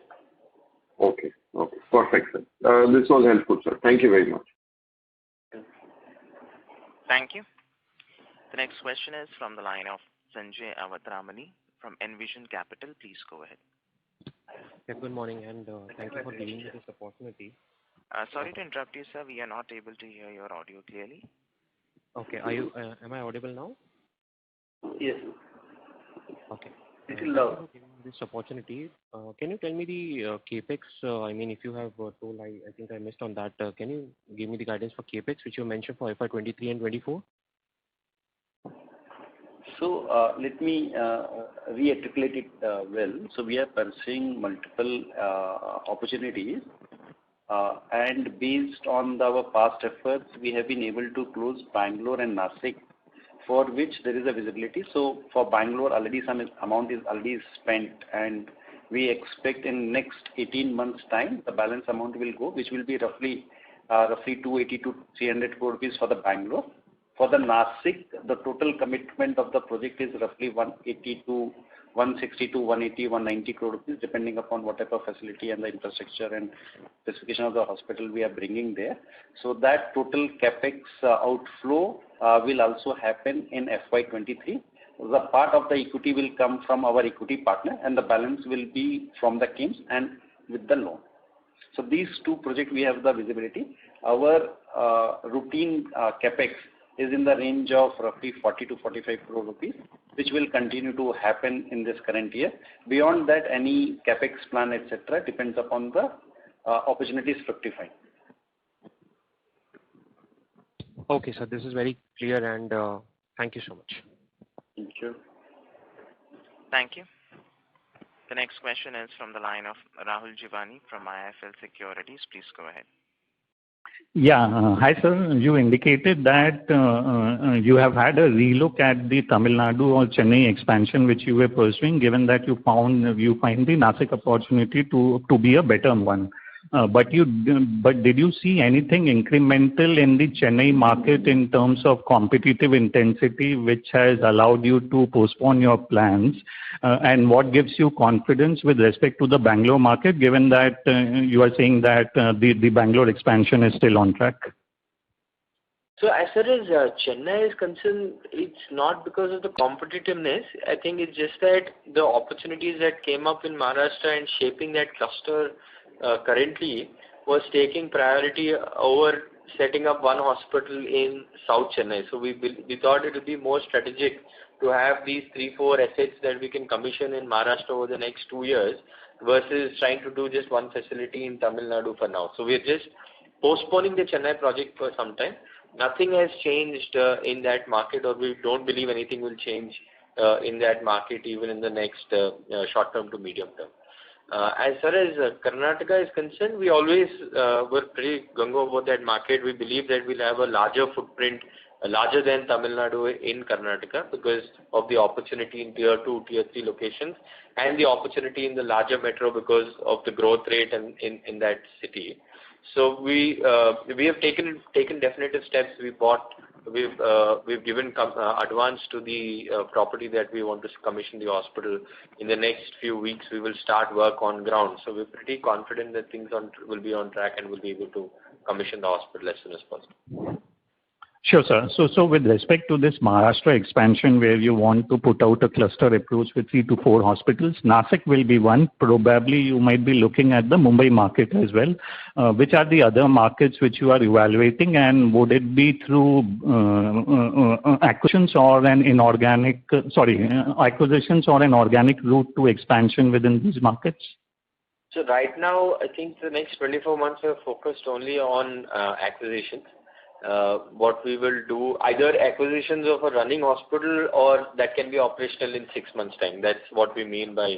Okay. Perfect, sir. This was helpful, sir. Thank you very much. Thank you. The next question is from the line of Sanjay Avadramani from Envision Capital. Please go ahead. Yeah, good morning, and thank you for giving me this opportunity. Sorry to interrupt you, sir. We are not able to hear your audio clearly. Okay. Am I audible now? Yes. Okay. Little loud. Thank you for giving me this opportunity. Can you tell me the capex? I mean, if you have told, I think I missed on that. Can you give me the guidance for capex which you mentioned for FY23 and 24? So let me rearticulate it well. So we are pursuing multiple opportunities, and based on our past efforts, we have been able to close Bangalore and Nashik, for which there is a visibility. So for Bangalore, already some amount is already spent, and we expect in next 18 months' time the balance amount will go, which will be roughly 280 to 300 crore rupees for the Bangalore. For the Nashik, the total commitment of the project is roughly 180 to 190 crore rupees, depending upon what type of facility and the infrastructure and specification of the hospital we are bringing there. So that total capex outflow will also happen in FY23. The part of the equity will come from our equity partner, and the balance will be from the KIMS and with the loan. So these two projects we have the visibility. Our routine capex is in the range of roughly 40 to 45 crore rupees, which will continue to happen in this current year. Beyond that, any capex plan, etc., depends upon the opportunities fructifying. Okay, sir. This is very clear, and thank you so much. Thank you. Thank you. The next question is from the line of Rahul Jivani from IIFL Securities. Please go ahead. Yeah. Hi, sir. You indicated that you have had a relook at the Tamil Nadu or Chennai expansion which you were pursuing, given that you find the Nashik opportunity to be a better one. But did you see anything incremental in the Chennai market in terms of competitive intensity which has allowed you to postpone your plans? And what gives you confidence with respect to the Bangalore market, given that you are saying that the Bangalore expansion is still on track? So as far as Chennai is concerned, it's not because of the competitiveness. I think it's just that the opportunities that came up in Maharashtra and shaping that cluster currently was taking priority over setting up one hospital in South Chennai. So we thought it would be more strategic to have these 3-4 assets that we can commission in Maharashtra over the next 2 years versus trying to do just one facility in Tamil Nadu for now. So we're just postponing the Chennai project for some time. Nothing has changed in that market, or we don't believe anything will change in that market even in the next short term to medium term. As far as Karnataka is concerned, we always were pretty gung-ho about that market. We believe that we'll have a larger footprint, larger than Tamil Nadu in Karnataka, because of the opportunity in tier 2, tier 3 locations, and the opportunity in the larger metro because of the growth rate in that city. So we have taken definitive steps. We've given advance to the property that we want to commission the hospital. In the next few weeks, we will start work on ground. So we're pretty confident that things will be on track and we'll be able to commission the hospital as soon as possible. Sure, sir. So with respect to this Maharashtra expansion where you want to put out a cluster approach with 3 to 4 hospitals, Nashik will be one. Probably you might be looking at the Mumbai market as well. Which are the other markets which you are evaluating, and would it be through acquisitions or an organic route to expansion within these markets? So right now, I think the next 24 months we are focused only on acquisitions. What we will do, either acquisitions of a running hospital or that can be operational in 6 months' time. That's what we mean by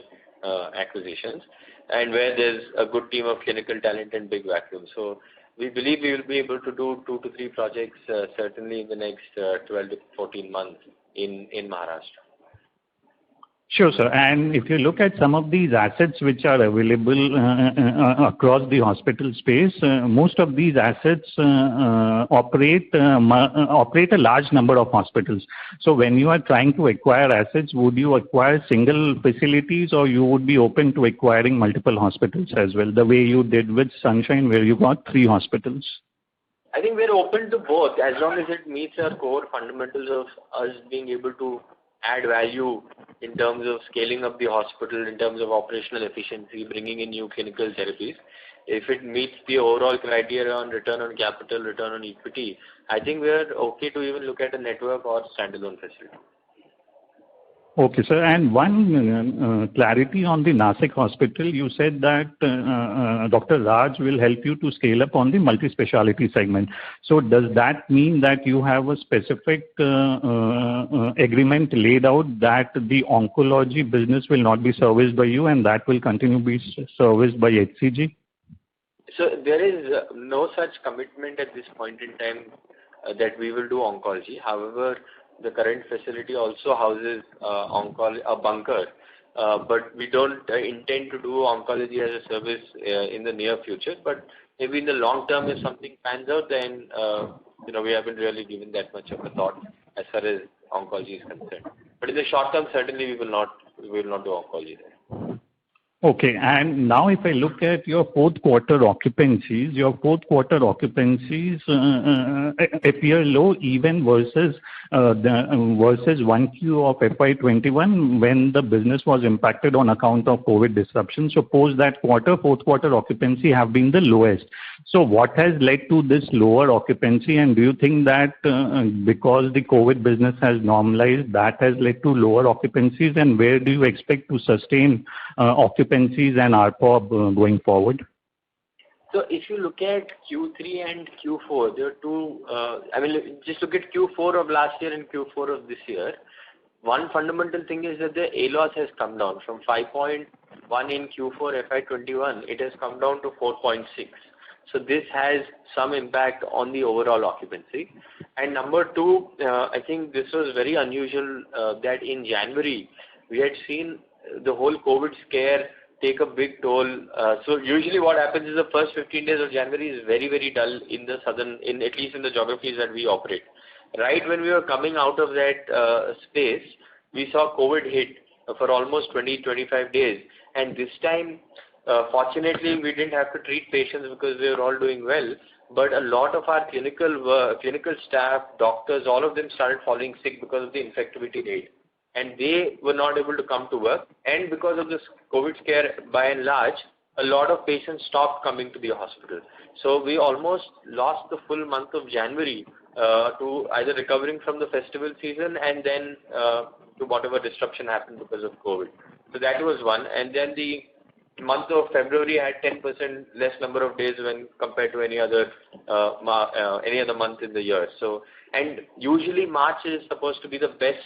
acquisitions, and where there's a good team of clinical talent and big vacuum. So we believe we will be able to do 2 to 3 projects certainly in the next 12 to 14 months in Maharashtra. Sure, sir. And if you look at some of these assets which are available across the hospital space, most of these assets operate a large number of hospitals. So when you are trying to acquire assets, would you acquire single facilities, or you would be open to acquiring multiple hospitals as well, the way you did with Sunshine, where you got 3 hospitals? I think we're open to both as long as it meets our core fundamentals of us being able to add value in terms of scaling up the hospital, in terms of operational efficiency, bringing in new clinical therapies. If it meets the overall criteria on return on capital, return on equity, I think we're okay to even look at a network or standalone facility. Okay, sir. And one clarity on the Nasik hospital. You said that Dr. Raj will help you to scale up on the multi-speciality segment. So does that mean that you have a specific agreement laid out that the oncology business will not be serviced by you and that will continue to be serviced by HCG? So there is no such commitment at this point in time that we will do oncology. However, the current facility also houses a bunker, but we don't intend to do oncology as a service in the near future. But maybe in the long term, if something pans out, then we haven't really given that much of a thought as far as oncology is concerned. But in the short term, certainly we will not do oncology there. Okay. And now if I look at your fourth quarter occupancies, appear low even versus 1Q of FY21 when the business was impacted on account of COVID disruption. Suppose that fourth quarter occupancy have been the lowest. So what has led to this lower occupancy, and do you think that because the COVID business has normalized, that has led to lower occupancies, and where do you expect to sustain occupancies and ARPOB going forward? So if you look at Q3 and Q4, there are two, just look at Q4 of last year and Q4 of this year. One fundamental thing is that the ALOS has come down from 5.1 in Q4 FY21, it has come down to 4.6. So this has some impact on the overall occupancy. And number two, I think this was very unusual that in January, we had seen the whole COVID scare take a big toll. So usually what happens is the first 15 days of January is very, very dull in the southern, at least in the geographies that we operate. Right when we were coming out of that space, we saw COVID hit for almost 20-25 days. And this time, fortunately, we didn't have to treat patients because they were all doing well. But a lot of our clinical staff, doctors, all of them started falling sick because of the infectivity rate. And they were not able to come to work. And because of this COVID scare, by and large, a lot of patients stopped coming to the hospital. So we almost lost the full month of January to either recovering from the festival season and then to whatever disruption happened because of COVID. So that was one. And then the month of February had 10% less number of days when compared to any other month in the year. So, and usually March is supposed to be the best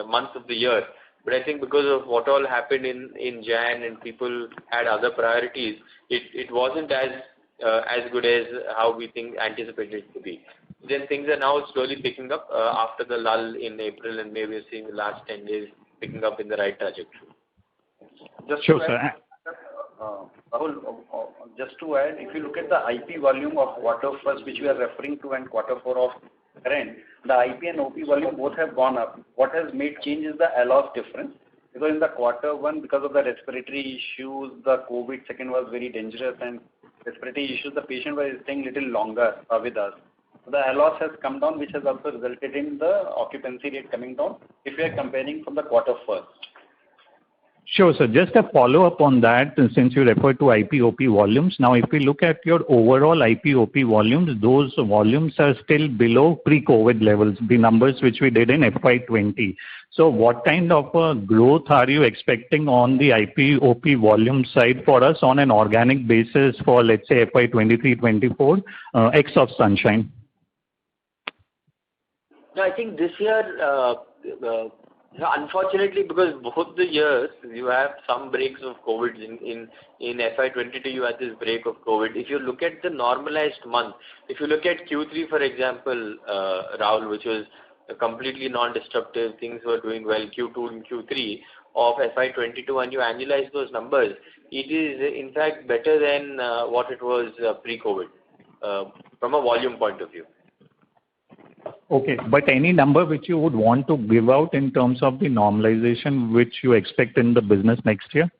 month of the year, but I think because of what all happened in Jan and people had other priorities, it wasn't as good as how we anticipated it to be. Then things are now slowly picking up after the lull in April and May. We're seeing the last 10 days picking up in the right trajectory. Rahul, just to add, if you look at the IP volume of quarter first, which we are referring to, and quarter four of current, the IP and OP volume both have gone up. What has made change is the ALOS difference. Because in the quarter one, because of the respiratory issues, the COVID second was very dangerous, and respiratory issues, the patient was staying little longer with us. So the ALOS has come down, which has also resulted in the occupancy rate coming down if we are comparing from the quarter first. Sure, sir. Just a follow-up on that, since you referred to IP-OP volumes. Now, if we look at your overall IP-OP volumes, those volumes are still below pre-COVID levels, the numbers which we did in FY20. So what kind of growth are you expecting on the IP-OP volume side for us on an organic basis for, let's say, FY23-24, X of Sunshine? No, I think this year, unfortunately, because both the years you have some breaks of COVID. In FY22 you had this break of COVID. If you look at the normalized month, if you look at Q3 for example, Rahul, which was completely non-disruptive, things were doing well, Q2 and Q3 of FY22, and you annualize those numbers, it is in fact better than what it was pre-COVID from a volume point of view. Okay, but any number which you would want to give out in terms of the normalization which you expect in the business next year?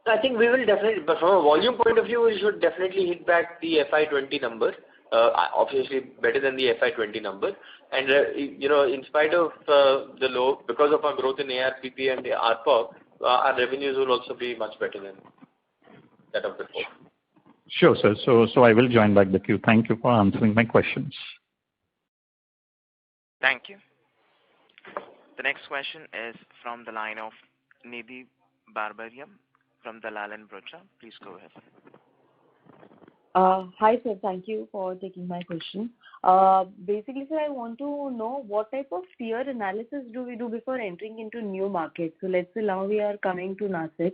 I think we will definitely, but from a volume point of view, we should definitely hit back the FY20 number. Obviously better than the FY20 number. And in spite of the low, because of our growth in ARPP and the ARPOB, our revenues will also be much better than that of before. Sure, sir. So I will join back the queue. Thank you for answering my questions. Thank you. The next question is from the line of Nidhi Barbarian from Dalal & Broacha. Please go ahead. Hi, sir. Thank you for taking my question. Basically, sir, I want to know what type of tier analysis do we do before entering into new markets? So let's say now we are coming to Nasik.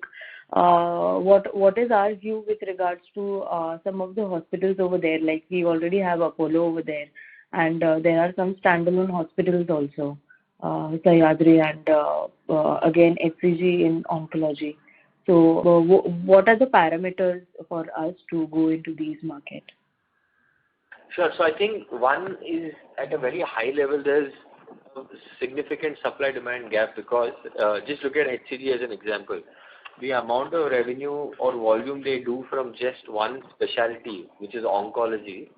What is our view with regards to some of the hospitals over there? Like we already have Apollo over there, and there are some standalone hospitals also, Sahyadri and again HCG in oncology. So what are the parameters for us to go into these markets? Sure. So I think one is at a very high level, there's a significant supply-demand gap because just look at HCG as an example. The amount of revenue or volume they do from just one specialty, which is oncology,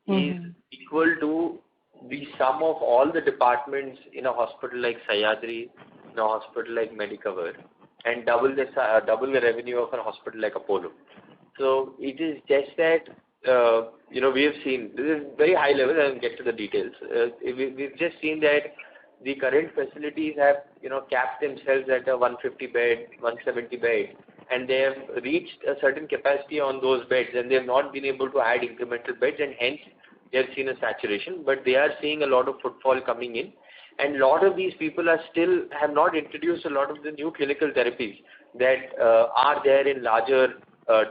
is equal to the sum of all the departments in a hospital like Sahyadri, in a hospital like Medicover, and double the revenue of a hospital like Apollo. So it is just that we have seen, this is very high level, and get to the details. We've just seen that the current facilities have capped themselves at a 150 bed, 170 bed, and they have reached a certain capacity on those beds, and they have not been able to add incremental beds, and hence they have seen a saturation. But they are seeing a lot of footfall coming in. And a lot of these people have not introduced a lot of the new clinical therapies that are there in larger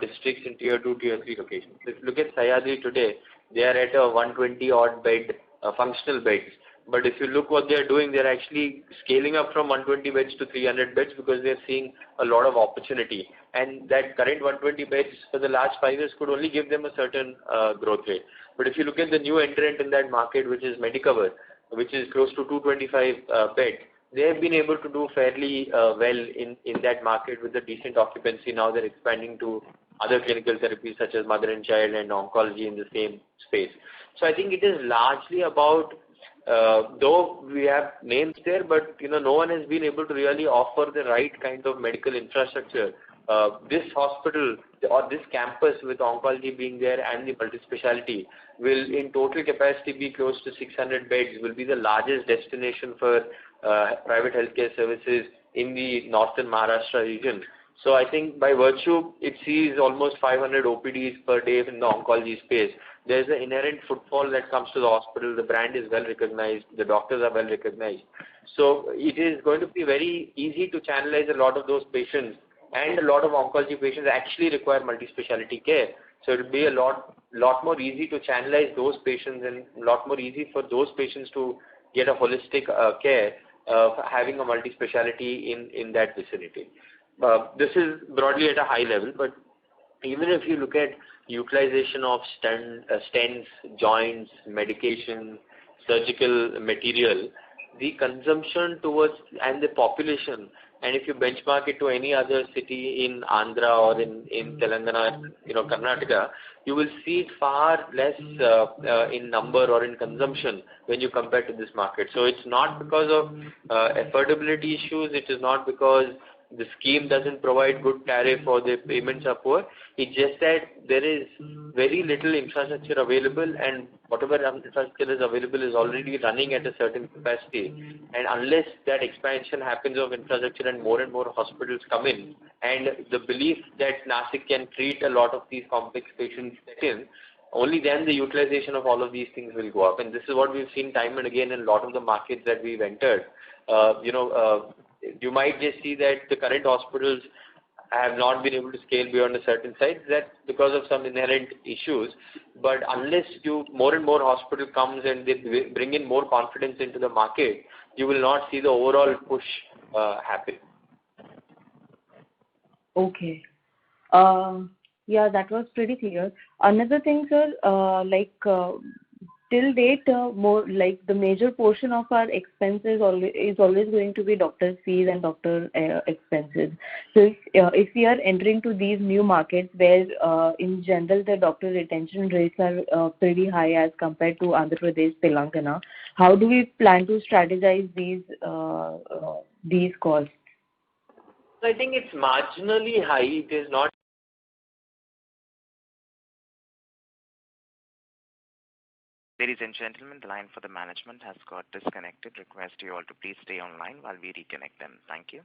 districts in tier 2, tier 3 locations. If you look at Sahyadri today, they are at a 120 odd bed, functional beds. But if you look what they are doing, they are actually scaling up from 120 beds to 300 beds because they are seeing a lot of opportunity. And that current 120 beds for the last 5 years could only give them a certain growth rate. But if you look at the new entrant in that market, which is Medicover, which is close to 225 beds, they have been able to do fairly well in that market with a decent occupancy. Now they're expanding to other clinical therapies such as mother and child and oncology in the same space. So I think it is largely about, though we have names there, but no one has been able to really offer the right kind of medical infrastructure. This hospital or this campus with oncology being there and the multi-speciality will in total capacity be close to 600 beds, will be the largest destination for private healthcare services in the northern Maharashtra region. So I think by virtue, it sees almost 500 OPDs per day in the oncology space. There's an inherent footfall that comes to the hospital. The brand is well recognized. The doctors are well recognized. So it is going to be very easy to channelize a lot of those patients, and a lot of oncology patients actually require multi-speciality care. So it will be a lot more easy to channelize those patients and a lot more easy for those patients to get a holistic care, having a multi-speciality in that vicinity. This is broadly at a high level, but even if you look at utilization of stents, joints, medication, surgical material, the consumption towards and the population, and if you benchmark it to any other city in Andhra or in Telangana, Karnataka, you will see it far less in number or in consumption when you compare to this market. So it's not because of affordability issues. It is not because the scheme doesn't provide good tariff or the payments are poor. It's just that there is very little infrastructure available, and whatever infrastructure is available is already running at a certain capacity. And unless that expansion happens of infrastructure and more hospitals come in, and the belief that Nasik can treat a lot of these complex patients set in, only then the utilization of all of these things will go up. And this is what we've seen time and again in a lot of the markets that we've entered. You might just see that the current hospitals have not been able to scale beyond a certain size. That's because of some inherent issues. But unless more and more hospital comes and they bring in more confidence into the market, you will not see the overall push happen. Okay. Yeah, that was pretty clear. Another thing, sir, till date, more like the major portion of our expenses is always going to be doctor's fees and doctor expenses. So if we are entering to these new markets where in general the doctor retention rates are pretty high as compared to Andhra Pradesh, Telangana, how do we plan to strategize these costs? So I think it's marginally high. It is not. Ladies and gentlemen, the line for the management has got disconnected. Request you all to please stay online while we reconnect them. Thank you.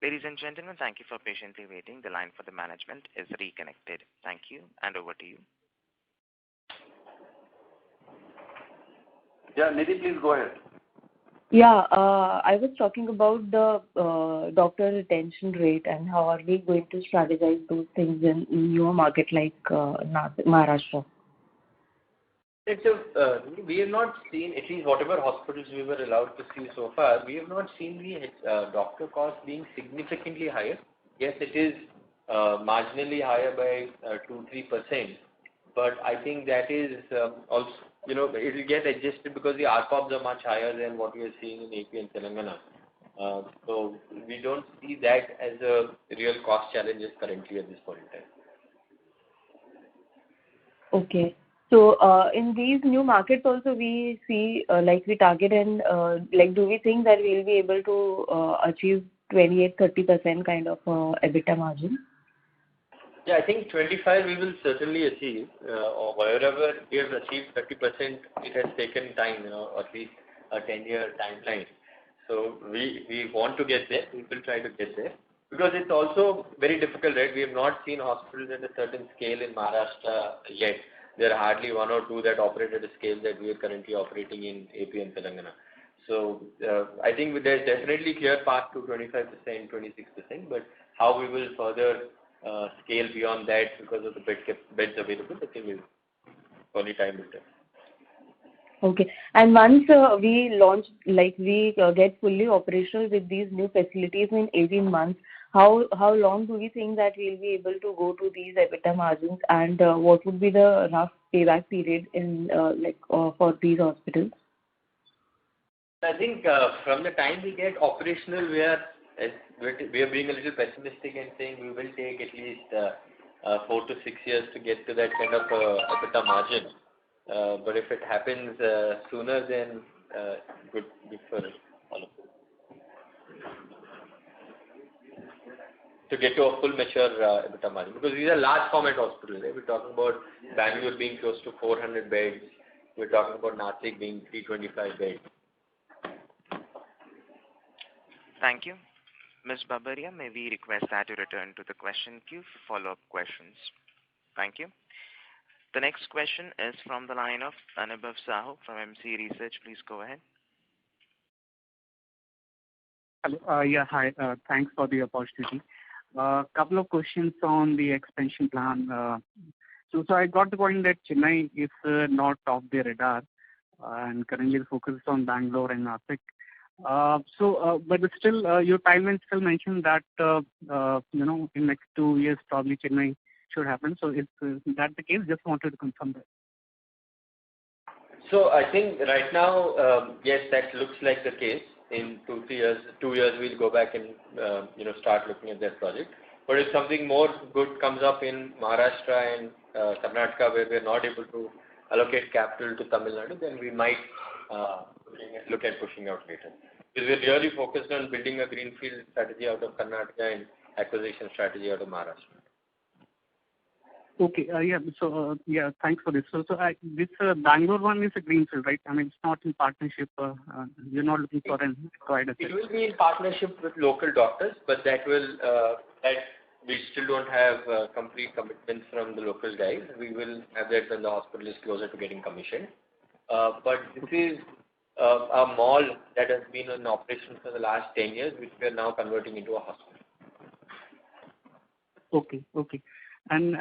Ladies and gentlemen, thank you for patiently waiting. The line for the management is reconnected. Thank you, and over to you. Yeah, Nidhi, please go ahead. Yeah, I was talking about the doctor retention rate and how are we going to strategize those things in newer market like Maharashtra. We have not seen, at least whatever hospitals we were allowed to see so far, we have not seen the doctor cost being significantly higher. Yes, it is marginally higher by 2-3%, but I think that is also, it will get adjusted because the ARPOBs are much higher than what we are seeing in AP and Telangana. So we don't see that as a real cost challenge currently at this point in time. Okay. So in these new markets also we see we target and do we think that we'll be able to achieve 28-30% kind of EBITDA margin? Yeah, I think 25 we will certainly achieve. Or wherever we have achieved 30%, it has taken time, at least a 10-year timeline. So we want to get there. We will try to get there. Because it's also very difficult, right? We have not seen hospitals at a certain scale in Maharashtra yet. There are hardly one or two that operate at a scale that we are currently operating in AP and Telangana. So I think there's definitely clear path to 25%, 26%, but how we will further scale beyond that because of the beds available, I think is only time will tell. Okay. And once we launch, we get fully operational with these new facilities in 18 months, how long do we think that we'll be able to go to these EBITDA margins, and what would be the rough payback period in for these hospitals? I think from the time we get operational, we are being a little pessimistic and saying we will take at least 4 to 6 years to get to that kind of EBITDA margin. But if it happens sooner, then good for all of us. To get to a full mature EBITDA margin, because these are large format hospitals. Right? We're talking about Bangalore being close to 400 beds. We're talking about Nashik being 325 beds. Thank you. Ms. Babaria, may we request that you return to the question queue for follow-up questions. Thank you. The next question is from the line of Anubhav Sahu from MC Research. Please go ahead. Hello. Yeah, hi. Thanks for the opportunity. Couple of questions on the expansion plan. So I got the point that Chennai is not off the radar and currently focused on Bangalore and Nashik. But still, your timeline still mentioned that in next 2 years probably Chennai should happen. So is that the case? Just wanted to confirm that. So I think right now, yes, that looks like the case. In 2 years we'll go back and start looking at that project. But if something more good comes up in Maharashtra and Karnataka where we're not able to allocate capital to Tamil Nadu, then we might look at pushing out later. Because we're really focused on building a greenfield strategy out of Karnataka and acquisition strategy out of Maharashtra. Okay. Thanks for this. This Bangalore one is a greenfield, right? I mean, it's not in partnership. You're not looking for an acquired asset. It will be in partnership with local doctors, but that we still don't have complete commitments from the local guys. We will have that when the hospital is closer to getting commissioned. But this is a mall that has been in operation for the last 10 years, which we are now converting into a hospital. Okay. And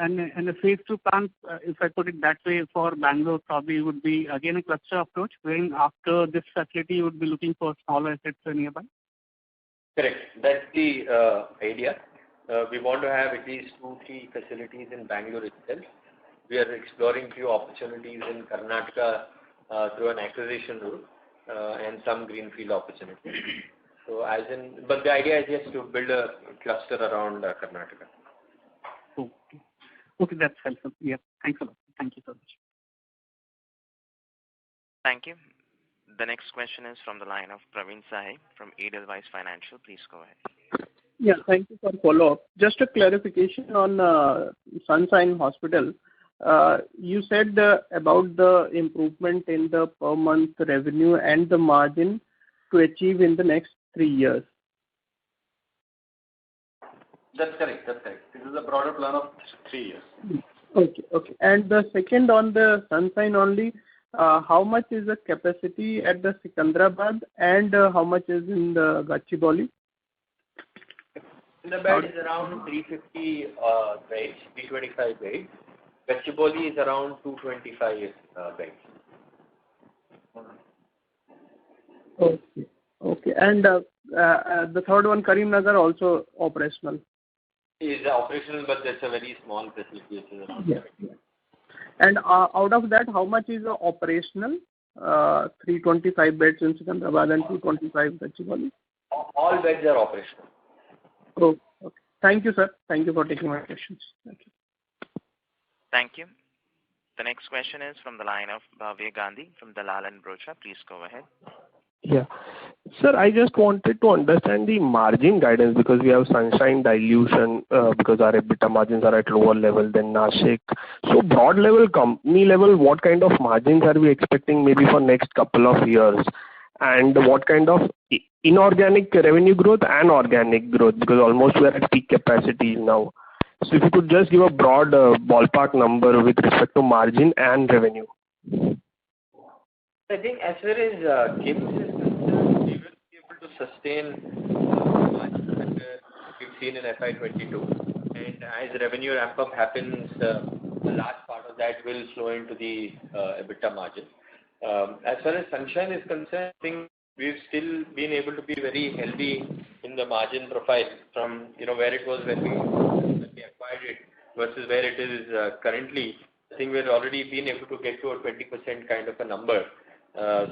a phase 2 plan, if I put it that way, for Bangalore probably would be again a cluster approach, wherein after this facility you would be looking for smaller assets nearby? Correct. That's the idea. We want to have at least 2-3 facilities in Bangalore itself. We are exploring few opportunities in Karnataka through an acquisition route and some greenfield opportunities. But the idea is just to build a cluster around Karnataka. Okay, that's helpful. Yeah, thanks a lot. Thank you so much. Thank you. The next question is from the line of Praveen Sahay from Edelweiss Financial. Please go ahead. Yeah, thank you for follow-up. Just a clarification on Sunshine Hospital. You said about the improvement in the per month revenue and the margin to achieve in the next 3 years. That's correct. This is a broader plan of 3 years. Okay. And the second on the Sunshine only, how much is the capacity at the Secunderabad and how much is in the Gachibowli? Secunderabad is around 350 beds, 325 beds. Gachibowli is around 225 beds. Okay. And the third one, Karimnagar, also operational? Is operational, but that's a very small facility. Yeah. And out of that, how much is operational? 325 beds in Secunderabad and 225 Gachibowli? All beds are operational. Okay. Thank you, sir. Thank you for taking my questions. Thank you. Thank you. The next question is from the line of Bhavya Gandhi from Dalal & Broacha. Please go ahead. Yeah. Sir, I just wanted to understand the margin guidance because we have Sunshine dilution because our EBITDA margins are at lower level than Nashik. So broad level, company level, what kind of margins are we expecting maybe for next couple of years? And what kind of inorganic revenue growth and organic growth, because almost we are at peak capacity now. So if you could just give a broad ballpark number with respect to margin and revenue. I think as far as KIMS is concerned, we will be able to sustain the margins that we've seen in FY22. And as revenue ramp up happens, the last part of that will flow into the EBITDA margin. As far as Sunshine is concerned, I think we've still been able to be very healthy in the margin profile from where it was when we acquired it versus where it is currently. I think we've already been able to get to a 20% kind of a number. So as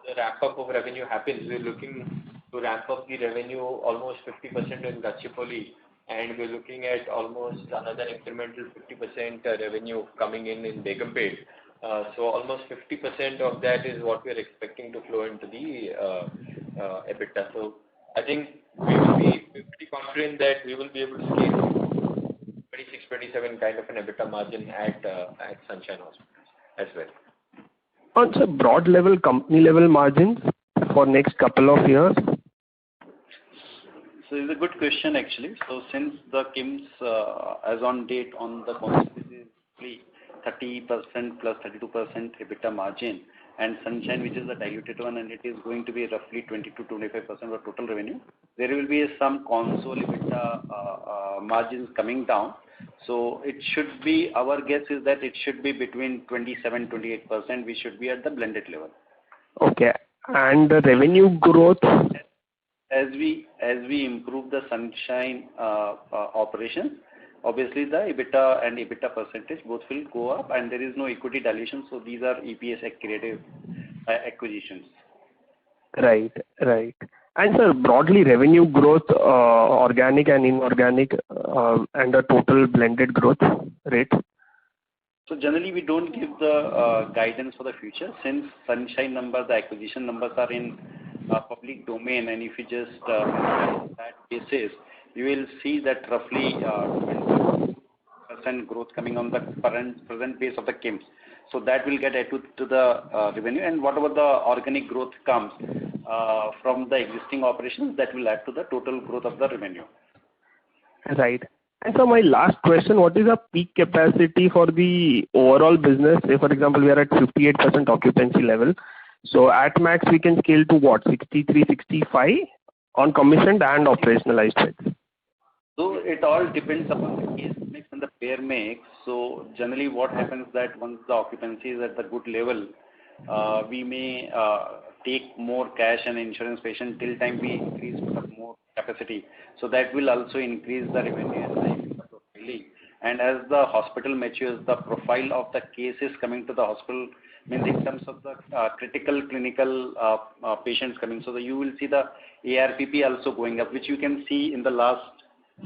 the ramp up of revenue happens, we're looking to ramp up the revenue almost 50% in Gachibowli, and we're looking at almost another incremental 50% revenue coming in Begumpet. So almost 50% of that is what we're expecting to flow into the EBITDA. So I think we're pretty confident that we will be able to scale 26-27 kind of an EBITDA margin at Sunshine Hospital as well. On the broad level, company level margins for next couple of years? So it's a good question actually. So since the KIMS as on date on the concept is 30% plus 32% EBITDA margin, and Sunshine, which is the diluted one, and it is going to be roughly 20-25% of total revenue, there will be some console EBITDA margins coming down. So it should be, our guess is that it should be between 27-28%. We should be at the blended level. Okay. And the revenue growth? As we improve the Sunshine operations, obviously the EBITDA and EBITDA percentage both will go up, and there is no equity dilution. So these are EPS accretive acquisitions. Right. And sir, broadly revenue growth, organic and inorganic, and the total blended growth rate? So generally we don't give the guidance for the future, since Sunshine numbers, the acquisition numbers are in public domain, and if you just that basis, you will see that roughly 20% growth coming on the present base of the KIMS. So that will get added to the revenue, and whatever the organic growth comes from the existing operations, that will add to the total growth of the revenue. Right. And so my last question, what is the peak capacity for the overall business? Say, for example, we are at 58% occupancy level. So at max, we can scale to what, 63, 65 on commissioned and operationalized beds? So it all depends upon the case mix and the payer mix. So generally what happens that once the occupancy is at the good level, we may take more cash and insurance patient till time we increase more capacity. So that will also increase the revenue and the EBITDA profiling. And as the hospital matures, the profile of the cases coming to the hospital means in terms of the critical clinical patients coming. So you will see the ARPP also going up, which you can see in the last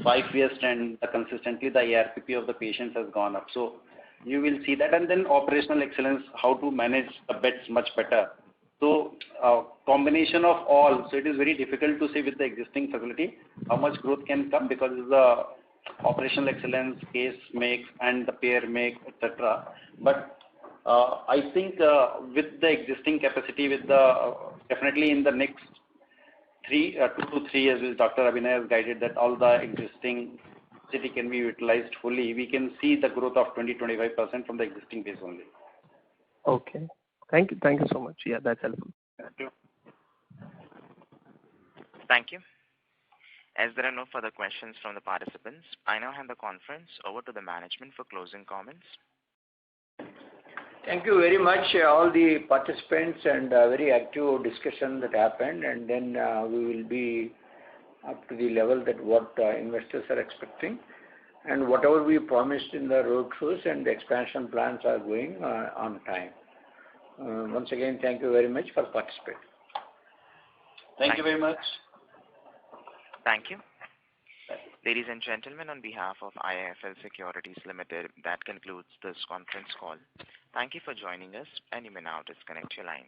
5 years and consistently the ARPP of the patients has gone up. So you will see that, and then operational excellence, how to manage the beds much better. So combination of all. So it is very difficult to say with the existing facility how much growth can come because of the operational excellence, case mix, and the payer mix, etc. But I think with the existing capacity, with the definitely in the next 2 to 3 years, as Dr. Abhinay has guided that all the existing city can be utilized fully, we can see the growth of 20-25% from the existing base only. Okay. Thank you so much. Yeah, that's helpful. Thank you. Thank you. As there are no further questions from the participants, I now hand the conference over to the management for closing comments. Thank you very much, all the participants, and very active discussion that happened. And then we will be up to the level that what investors are expecting. And whatever we promised in the road shows and the expansion plans are going on time. Once again, thank you very much for participating. Thank you very much. Thank you. Ladies and gentlemen, on behalf of IIFL Securities Limited, that concludes this conference call. Thank you for joining us, and you may now disconnect your line.